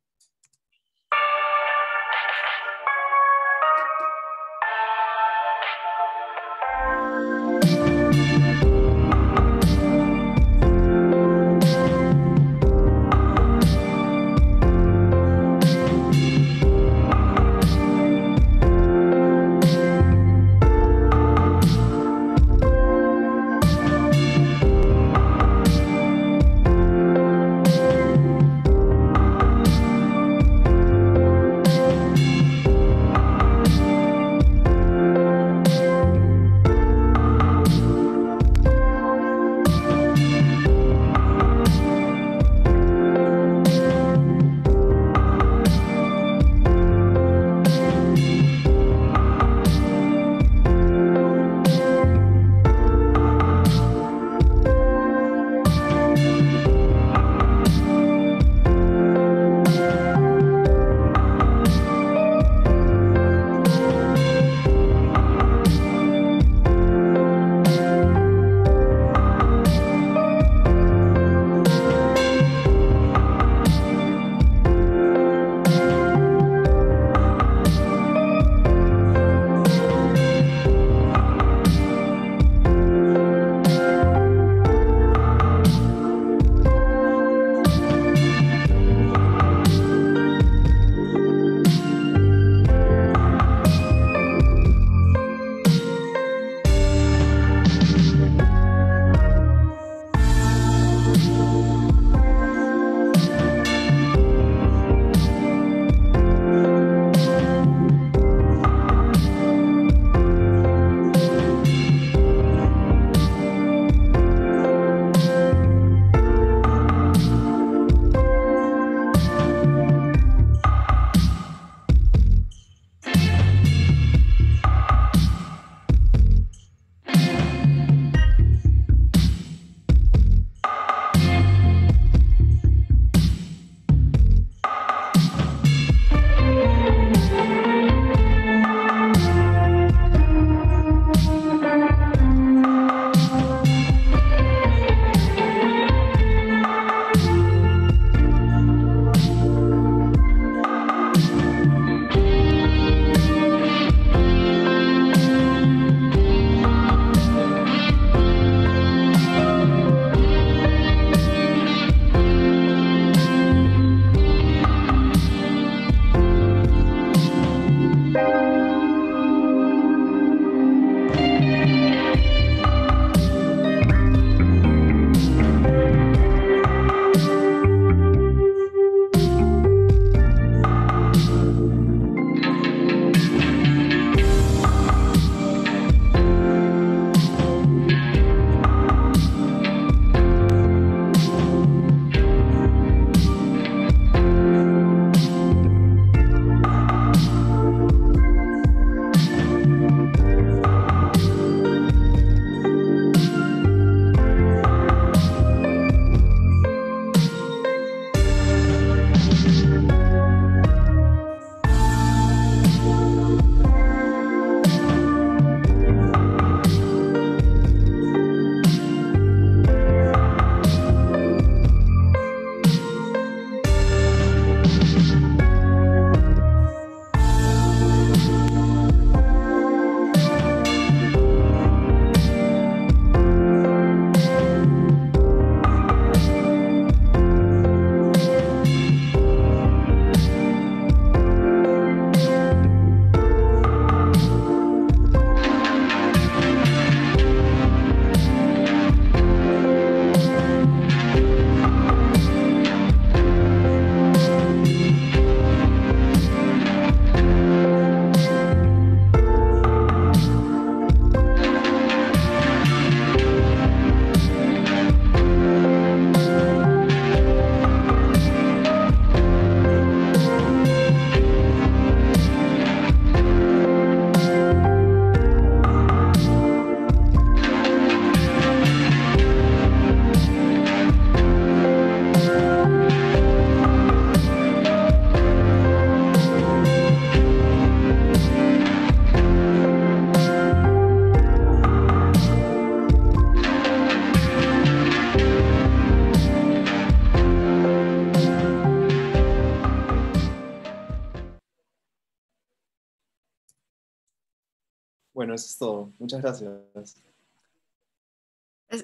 Bueno, eso es todo. Muchas gracias.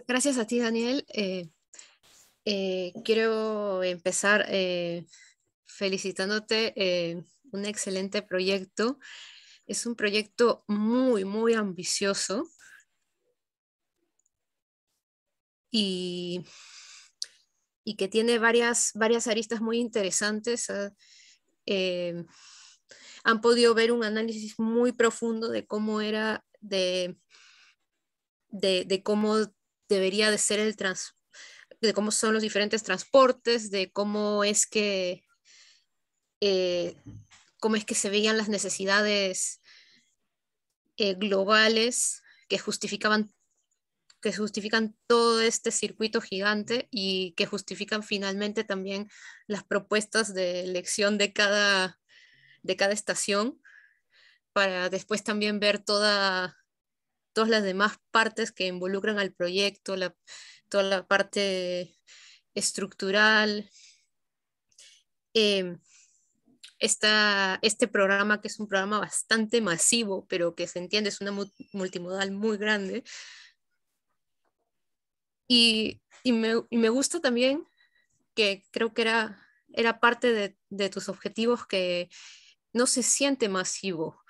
Gracias a ti, Daniel. Quiero empezar felicitándote. Un excelente proyecto. Es un proyecto muy, muy ambicioso y, y que tiene varias aristas muy interesantes. Eh, Han podido ver un análisis muy profundo de cómo era, de cómo debería de ser de cómo son los diferentes transportes, de eh, cómo es que se veían las necesidades globales que justifican todo este circuito gigante y que justifican finalmente también las propuestas de elección de cada estación, para después también ver todas las demás partes que involucran al proyecto, toda la parte estructural. Eh, este programa, que es un programa bastante masivo, pero que se entiende es una multimodal muy grande, y me gusta también que creo que era parte de tus objetivos, que no se siente masivo.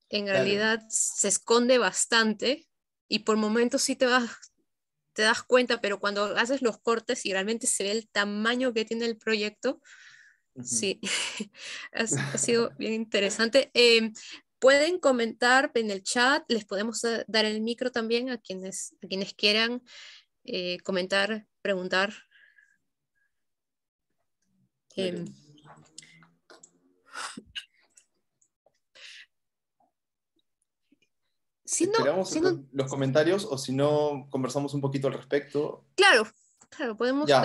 En Claro. realidad se esconde bastante y por momentos sí te das cuenta, pero cuando haces los cortes y realmente se ve el tamaño que tiene el proyecto, Ujú. sí, ha sido bien interesante. Pueden comentar en el chat, les podemos dar el micro también a quienes quieran comentar, preguntar. Claro. Em, si no, Esperamos si no, los comentarios o si no, conversamos un poquito al respecto. claro, claro, podemos Ya,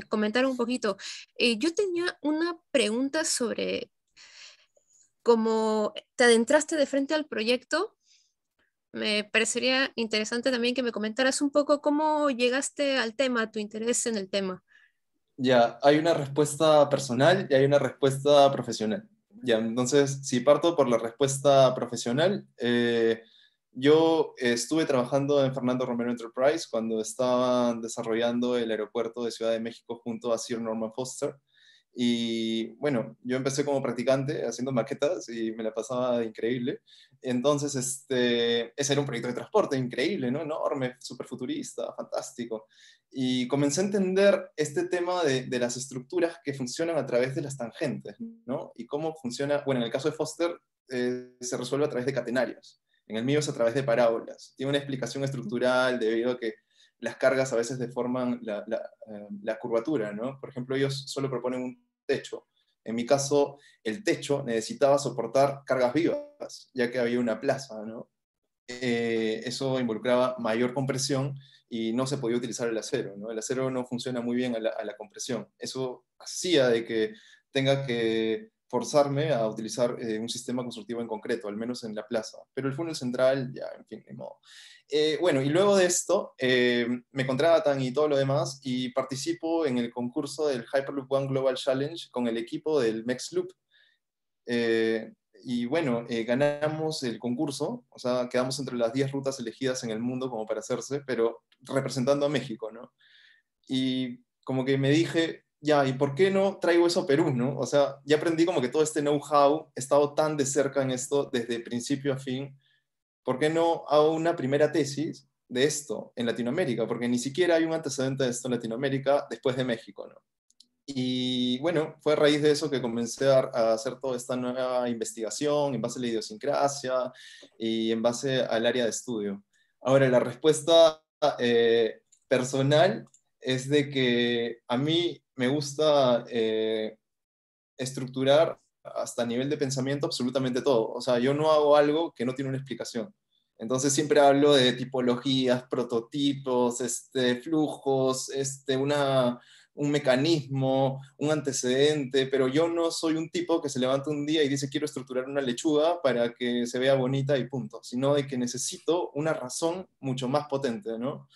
comentar un poquito. Yo tenía una pregunta sobre cómo te adentraste de frente al proyecto. Me parecería interesante también que me comentaras un poco cómo llegaste al tema, tu interés en el tema. ya, hay una respuesta personal y hay una respuesta profesional. Ya, entonces, si parto por la respuesta profesional, yo estuve trabajando en Fernando Romero Enterprise cuando estaban desarrollando el aeropuerto de Ciudad de México junto a Sir Norman Foster. Y bueno, yo empecé como practicante haciendo maquetas y me la pasaba increíble. Entonces, ese era un proyecto de transporte increíble, ¿no? Enorme, súper futurista, fantástico. Y comencé a entender este tema de las estructuras que funcionan a través de las tangentes, ¿no? Y cómo funciona, bueno, en el caso de Foster, se resuelve a través de catenarios. En el mío es a través de parábolas. Tiene una explicación estructural debido a que las cargas a veces deforman la curvatura, ¿no? Por ejemplo, ellos solo proponen un techo. En mi caso, el techo necesitaba soportar cargas vivas, ya que había una plaza, ¿no? Eso involucraba mayor compresión y no se podía utilizar el acero, ¿no? El acero no funciona muy bien a la compresión. Eso hacía de que tenga que forzarme a utilizar un sistema constructivo en concreto, al menos en la plaza. Pero el funnel central, ya, en fin, de modo. Bueno, y luego de esto, me contratan y todo lo demás, y participo en el concurso del Hyperloop One Global Challenge con el equipo del MexLoop. Eh, y bueno, ganamos el concurso, o sea, quedamos entre las 10 rutas elegidas en el mundo como para hacerse, pero representando a México, ¿no? Y como que me dije, ya, ¿y por qué no traigo eso a Perú, no? O sea, ya aprendí como que todo este know-how, he estado tan de cerca en esto desde principio a fin, ¿por qué no hago una primera tesis de esto en Latinoamérica? Porque ni siquiera hay un antecedente de esto en Latinoamérica después de México, ¿no? Y bueno, fue a raíz de eso que comencé a hacer toda esta nueva investigación en base a la idiosincrasia y en base al área de estudio. Ahora, la respuesta personal es de que a mí me gusta estructurar hasta a nivel de pensamiento absolutamente todo. O sea, yo no hago algo que no tiene una explicación. Entonces siempre hablo de tipologías, prototipos, flujos, un mecanismo, un antecedente, pero yo no soy un tipo que se levanta un día y dice quiero estructurar una lechuga para que se vea bonita y punto, sino de que necesito una razón mucho más potente, ¿no?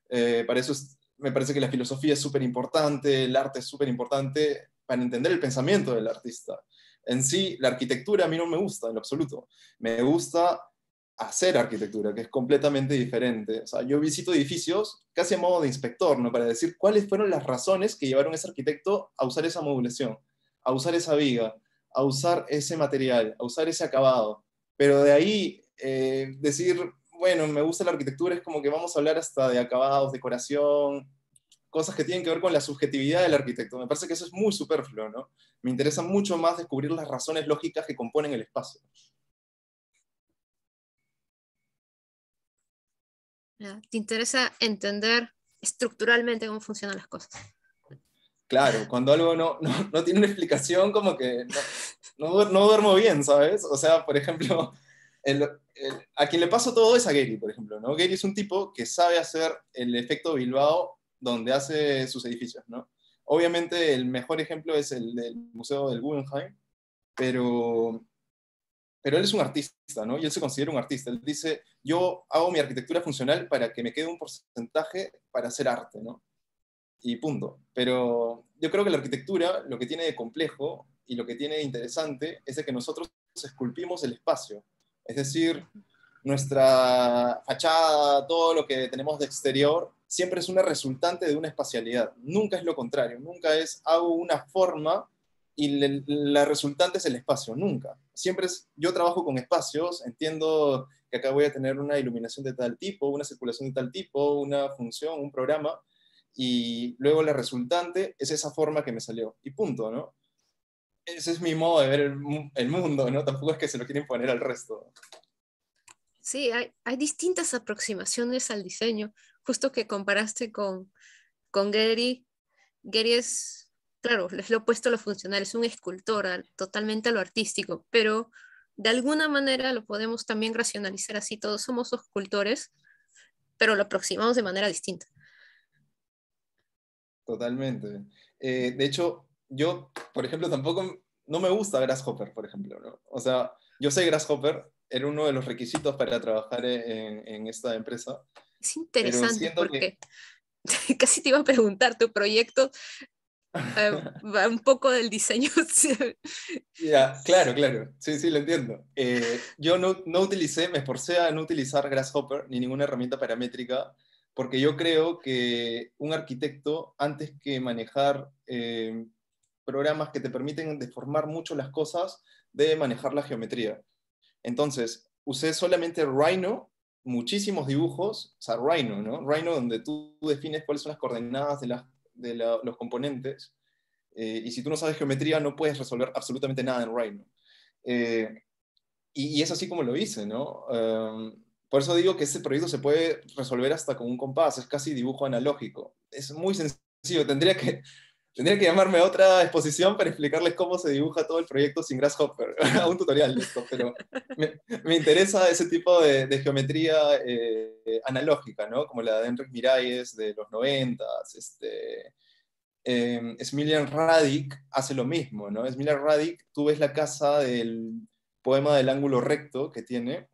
Para eso me parece que la filosofía es súper importante, el arte es súper importante para entender el pensamiento del artista. En sí, la arquitectura a mí no me gusta en lo absoluto. Me gusta hacer arquitectura, que es completamente diferente. O sea, yo visito edificios casi a modo de inspector, ¿no? Para decir cuáles fueron las razones que llevaron a ese arquitecto a usar esa modulación, a usar esa viga, a usar ese material, a usar ese acabado. Pero de ahí decir, bueno, me gusta la arquitectura, es como que vamos a hablar hasta de acabados, decoración, cosas que tienen que ver con la subjetividad del arquitecto. Me parece que eso es muy superfluo, ¿no? Me interesa mucho más descubrir las razones lógicas que componen el espacio. ¿Ya? Te interesa entender estructuralmente cómo funcionan las cosas. Claro, cuando algo no tiene una explicación, como que no duermo bien, ¿sabes? O sea, por ejemplo, a quien le paso todo es a Gary, por ejemplo, ¿no? Gary es un tipo que sabe hacer el efecto Bilbao donde hace sus edificios, ¿no? Obviamente el mejor ejemplo es el del Museo del Guggenheim, pero, pero él es un artista, ¿no? Y él se considera un artista. Él dice, yo hago mi arquitectura funcional para que me quede un porcentaje para hacer arte, ¿no? Y punto. Pero yo creo que la arquitectura lo que tiene de complejo y lo que tiene de interesante es de que nosotros esculpimos el espacio. Es decir, nuestra fachada, todo lo que tenemos de exterior, siempre es una resultante de una espacialidad. Nunca es lo contrario. Nunca es hago una forma y la resultante es el espacio. Nunca. Siempre es, yo trabajo con espacios, entiendo que acá voy a tener una iluminación de tal tipo, una circulación de tal tipo, una función, un programa, y luego la resultante es esa forma que me salió. Y punto, ¿no? Ese es mi modo de ver el mundo, ¿no? Tampoco es que se lo quieren poner al resto. Sí, hay distintas aproximaciones al diseño. Justo que comparaste con Gary. Gary es, claro, es lo opuesto a lo funcional, es un escultor, totalmente a lo artístico, pero de alguna manera lo podemos también racionalizar así. Todos somos escultores, pero lo aproximamos de manera distinta. Totalmente. De hecho, yo, por ejemplo, tampoco, no me gusta Grasshopper, por ejemplo, ¿no? O sea, yo sé Grasshopper, era uno de los requisitos para trabajar en esta empresa, Es pero interesante siento que... porque casi te iba a preguntar, tu proyecto va un poco del diseño. Ya, claro, claro, sí, sí, lo entiendo. Yo no utilicé, me esforcé a no utilizar Grasshopper ni ninguna herramienta paramétrica, porque yo creo que un arquitecto, antes que manejar programas que te permiten deformar mucho las cosas, debe manejar la geometría. Entonces, usé solamente Rhino, muchísimos dibujos, o sea, Rhino, ¿no? Rhino donde tú defines cuáles son las coordenadas los componentes, y si tú no sabes geometría no puedes resolver absolutamente nada en Rhino. Eh, y es así como lo hice, ¿no? Por eso digo que este proyecto se puede resolver hasta con un compás, es casi dibujo analógico. Es muy sencillo, tendría que llamarme a otra exposición para explicarles cómo se dibuja todo el proyecto sin Grasshopper, a un tutorial de esto, pero me interesa ese tipo de geometría analógica, ¿no? Como la de Enric Miralles de los 90, Smiljan Radic hace lo mismo, ¿no? Smiljan Radic, tú ves la casa del poema del ángulo recto que tiene,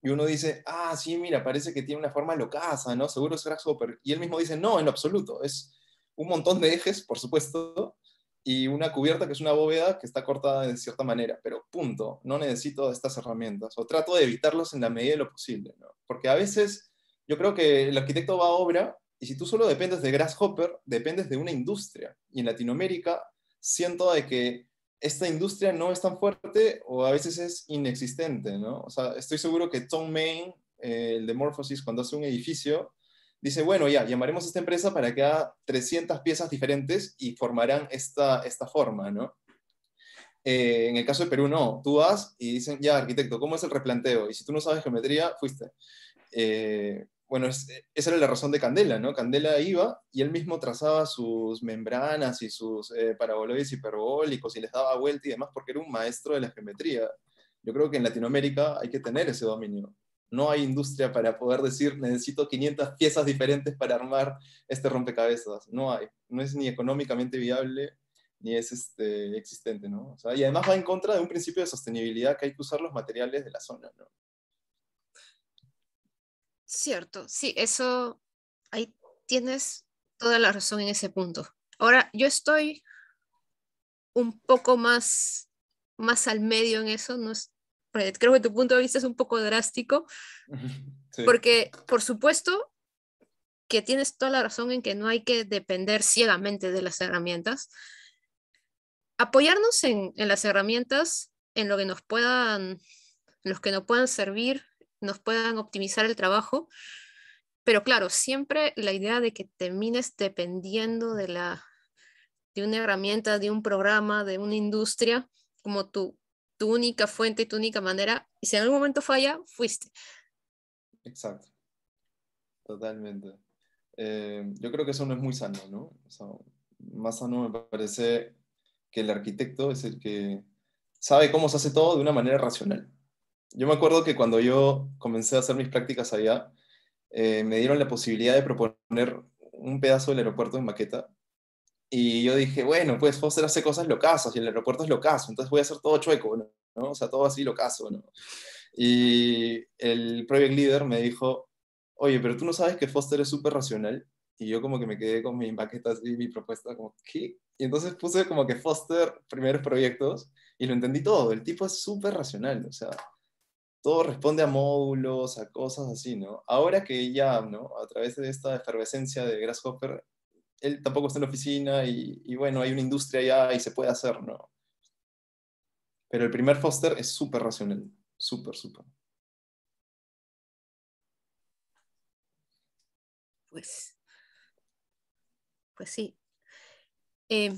y uno dice, ah, sí, mira, parece que tiene una forma locaza, ¿no? Seguro es Grasshopper. Y él mismo dice, no, en lo absoluto, es un montón de ejes, por supuesto, y una cubierta que es una bóveda que está cortada de cierta manera, pero punto, no necesito estas herramientas, o trato de evitarlos en la medida de lo posible, ¿no? Porque a veces yo creo que el arquitecto va a obra y si tú solo dependes de Grasshopper, dependes de una industria. Y en Latinoamérica siento de que esta industria no es tan fuerte o a veces es inexistente, ¿no? O sea, estoy seguro que Tom Main, el de Morphosis, cuando hace un edificio, dice, bueno, ya, llamaremos a esta empresa para que haga 300 piezas diferentes y formarán esta forma, ¿no? En el caso de Perú, no. Tú vas y dicen, ya, arquitecto, ¿cómo es el replanteo? Y si tú no sabes geometría, fuiste. Bueno, esa era la razón de Candela, ¿no? Candela iba y él mismo trazaba sus membranas y sus paraboloides hiperbólicos y les daba vuelta y demás porque era un maestro de la geometría. Yo creo que en Latinoamérica hay que tener ese dominio. No hay industria para poder decir necesito 500 piezas diferentes para armar este rompecabezas. No hay. No es ni económicamente viable ni es existente, ¿no? O sea, y además va en contra de un principio de sostenibilidad que hay que usar los materiales de la zona, ¿no? Cierto, sí, eso, ahí tienes toda la razón en ese punto. Ahora, yo estoy un poco más al medio en eso, no es creo que tu punto de vista es un poco drástico, Sí, porque por supuesto que tienes toda la razón en que no hay que depender ciegamente de las herramientas. Apoyarnos en las herramientas, en lo que nos puedan, en los que nos puedan servir, nos puedan optimizar el trabajo, pero claro, siempre la idea de que termines dependiendo de una herramienta, de un programa, de una industria, como tu única fuente y tu única manera, y si en algún momento falla, fuiste. exacto, totalmente. Yo creo que eso no es muy sano, ¿no? O sea, más sano me parece que el arquitecto es el que sabe cómo se hace todo de una manera racional. Yo me acuerdo que cuando yo comencé a hacer mis prácticas allá, me dieron la posibilidad de proponer un pedazo del aeropuerto en maqueta. Y yo dije, bueno, pues Foster hace cosas locasas y el aeropuerto es locazo, entonces voy a hacer todo chueco, ¿no? O sea, todo así locazo, ¿no? Y el project leader me dijo, oye, pero tú no sabes que Foster es súper racional. Y yo como que me quedé con mi maqueta así, mi propuesta, como, ¿qué? Y entonces puse como que Foster, primeros proyectos, y lo entendí todo. El tipo es súper racional, o sea, todo responde a módulos, a cosas así, ¿no? Ahora que ya, ¿no? A través de esta efervescencia de Grasshopper, él tampoco está en la oficina y bueno, hay una industria ya y se puede hacer, ¿no? Pero el primer Foster es súper racional, súper, súper. Pues, pues sí. Eh,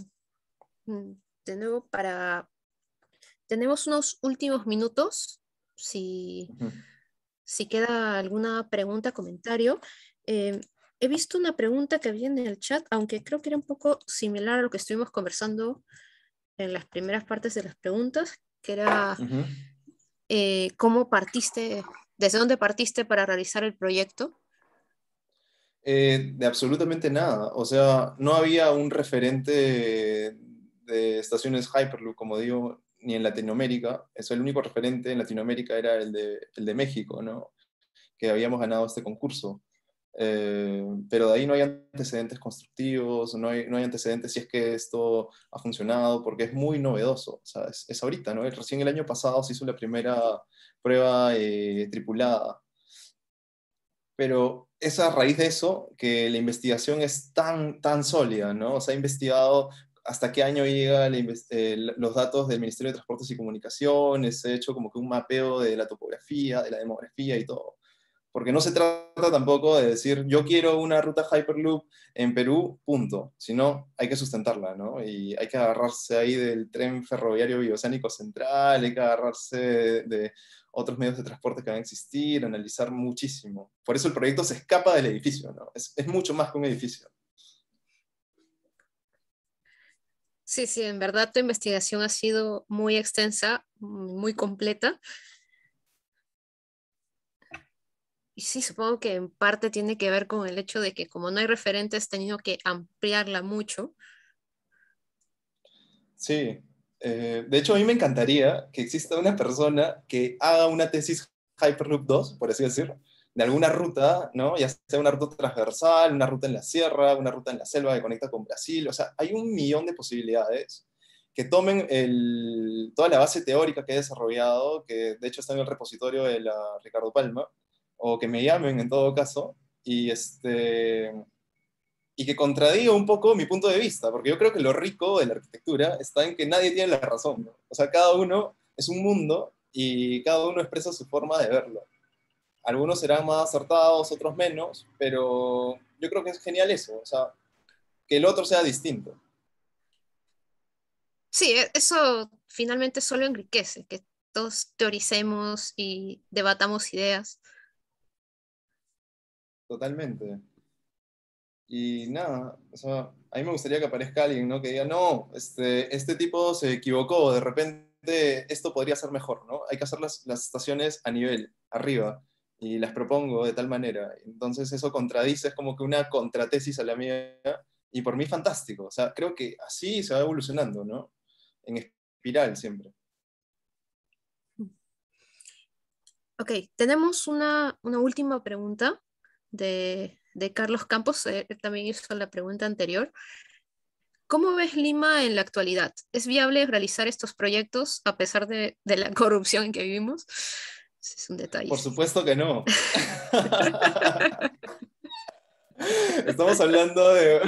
mm, de nuevo, tenemos unos últimos minutos. Si, Ujú. si queda alguna pregunta, comentario. Eh, He visto una pregunta que había en el chat, aunque creo que era un poco similar a lo que estuvimos conversando en las primeras partes de las preguntas, que era Ujú. cómo partiste, desde dónde partiste para realizar el proyecto. De absolutamente nada. O sea, no había un referente de estaciones Hyperloop, como digo, ni en Latinoamérica. Eso, el único referente en Latinoamérica era el de México, ¿no? Que habíamos ganado este concurso. Pero de ahí no hay antecedentes constructivos, no hay antecedentes si es que esto ha funcionado, porque es muy novedoso. O sea, es ahorita, ¿no? Recién el año pasado se hizo la primera prueba tripulada, pero es a raíz de eso que la investigación es tan, tan sólida, ¿no? Se ha investigado hasta qué año llega los datos del Ministerio de Transportes y Comunicaciones, se ha hecho como que un mapeo de la topografía, de la demografía y todo. Porque no se trata tampoco de decir, yo quiero una ruta Hyperloop en Perú, punto. Sino hay que sustentarla, ¿no? Y hay que agarrarse ahí del tren ferroviario bioceánico central, hay que agarrarse de otros medios de transporte que van a existir, analizar muchísimo. Por eso el proyecto se escapa del edificio, ¿no? Es mucho más que un edificio. Sí, sí, en verdad tu investigación ha sido muy extensa, muy completa. Y sí, supongo que en parte tiene que ver con el hecho de que como no hay referentes, has tenido que ampliarla mucho. Sí. De hecho, a mí me encantaría que exista una persona que haga una tesis Hyperloop 2, por así decirlo, de alguna ruta, ¿no? Ya sea una ruta transversal, una ruta en la sierra, una ruta en la selva que conecta con Brasil. O sea, hay un millón de posibilidades que tomen toda la base teórica que he desarrollado, que de hecho está en el repositorio de la Ricardo Palma, o que me llamen en todo caso, y que contradiga un poco mi punto de vista, porque yo creo que lo rico de la arquitectura está en que nadie tiene la razón, ¿no? O sea, cada uno es un mundo y cada uno expresa su forma de verlo. Algunos serán más acertados, otros menos, pero yo creo que es genial eso, o sea, que el otro sea distinto. Sí, eso finalmente solo enriquece, que todos teoricemos y debatamos ideas. Totalmente. Y nada, o sea, a mí me gustaría que aparezca alguien, ¿no? Que diga, no, este tipo se equivocó, de repente esto podría ser mejor, ¿no? Hay que hacer las estaciones a nivel, arriba, y las propongo de tal manera. Entonces eso contradice, es como que una contratesis a la mía, y por mí fantástico. O sea, creo que así se va evolucionando, ¿no? En espiral siempre. Ok, tenemos una última pregunta de Carlos Campos. Él también hizo la pregunta anterior. ¿Cómo ves Lima en la actualidad? ¿Es viable realizar estos proyectos a pesar de la corrupción en que vivimos? Ese es un detalle. Por supuesto que no. Estamos hablando de...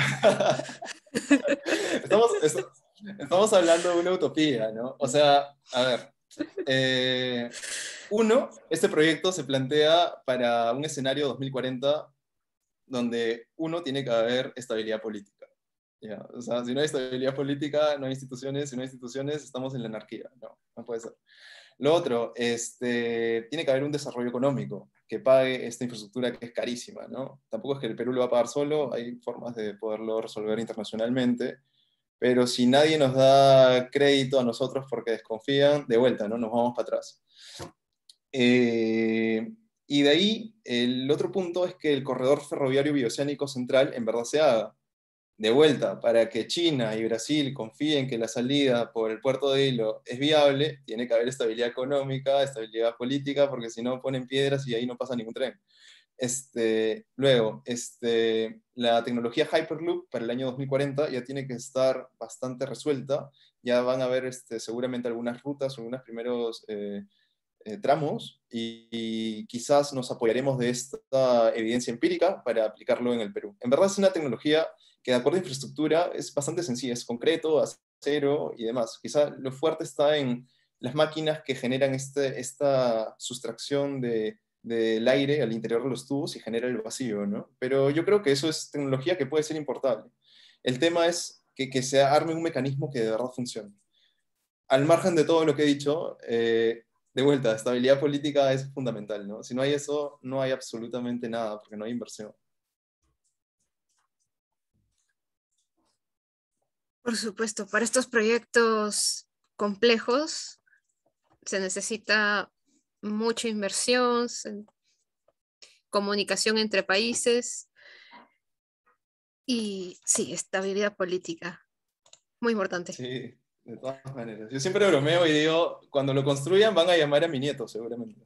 estamos, est- estamos hablando de una utopía, ¿no? O sea, a ver, eh, este proyecto se plantea para un escenario 2040 donde tiene que haber estabilidad política. ¿Ya? O sea, si no hay estabilidad política, no hay instituciones, si no hay instituciones, estamos en la anarquía. No, no puede ser. Lo otro, tiene que haber un desarrollo económico que pague esta infraestructura que es carísima, ¿no? Tampoco es que el Perú lo va a pagar solo, hay formas de poderlo resolver internacionalmente, pero si nadie nos da crédito a nosotros porque desconfían, de vuelta, ¿no? Nos vamos para atrás. Y de ahí, el otro punto es que el corredor ferroviario bioceánico central en verdad se haga. De vuelta, para que China y Brasil confíen que la salida por el puerto de Hilo es viable, tiene que haber estabilidad económica, estabilidad política, porque si no ponen piedras y ahí no pasa ningún tren. Luego, la tecnología Hyperloop para el año 2040 ya tiene que estar bastante resuelta. Ya van a haber seguramente algunas rutas, algunos primeros tramos, y quizás nos apoyaremos de esta evidencia empírica para aplicarlo en el Perú. En verdad es una tecnología que de acuerdo a infraestructura es bastante sencilla, es concreto, acero y demás. Quizá lo fuerte está en las máquinas que generan esta sustracción del aire al interior de los tubos y genera el vacío, ¿no? Pero yo creo que eso es tecnología que puede ser importable. El tema es que se arme un mecanismo que de verdad funcione. Al margen de todo lo que he dicho, de vuelta, estabilidad política es fundamental, ¿no? Si no hay eso, no hay absolutamente nada, porque no hay inversión. Por supuesto, para estos proyectos complejos se necesita mucha inversión, comunicación entre países y sí, estabilidad política. Muy importante. Sí, de todas maneras. Yo siempre bromeo y digo, cuando lo construyan van a llamar a mi nieto, seguramente.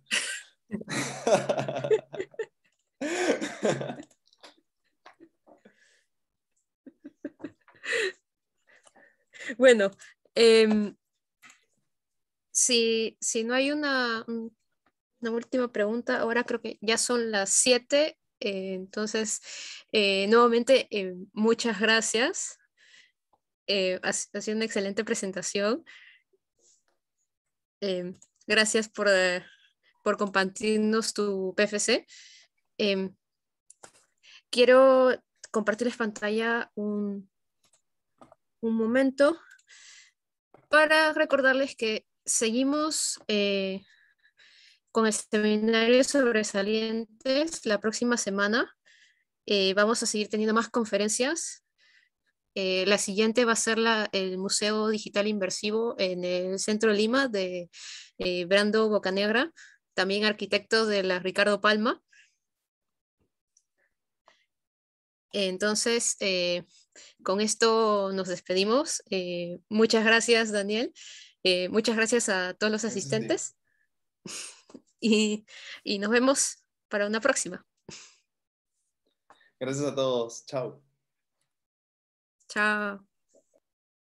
Bueno, em, si no hay una última pregunta, ahora creo que ya son las 7, entonces nuevamente muchas gracias. Ha sido una excelente presentación. Em, Gracias por compartirnos tu PFC. Em, Quiero compartirles pantalla un momento para recordarles que seguimos con el seminario sobresalientes la próxima semana. Vamos a seguir teniendo más conferencias. La siguiente va a ser el Museo Digital Inversivo en el centro de Lima de Brando Bocanegra, también arquitecto de la Ricardo Palma. Entonces, con esto nos despedimos. Muchas gracias, Daniel. Muchas gracias a todos los Gracias a ti. asistentes y, y nos vemos para una próxima. Gracias a todos. Chao. Chao.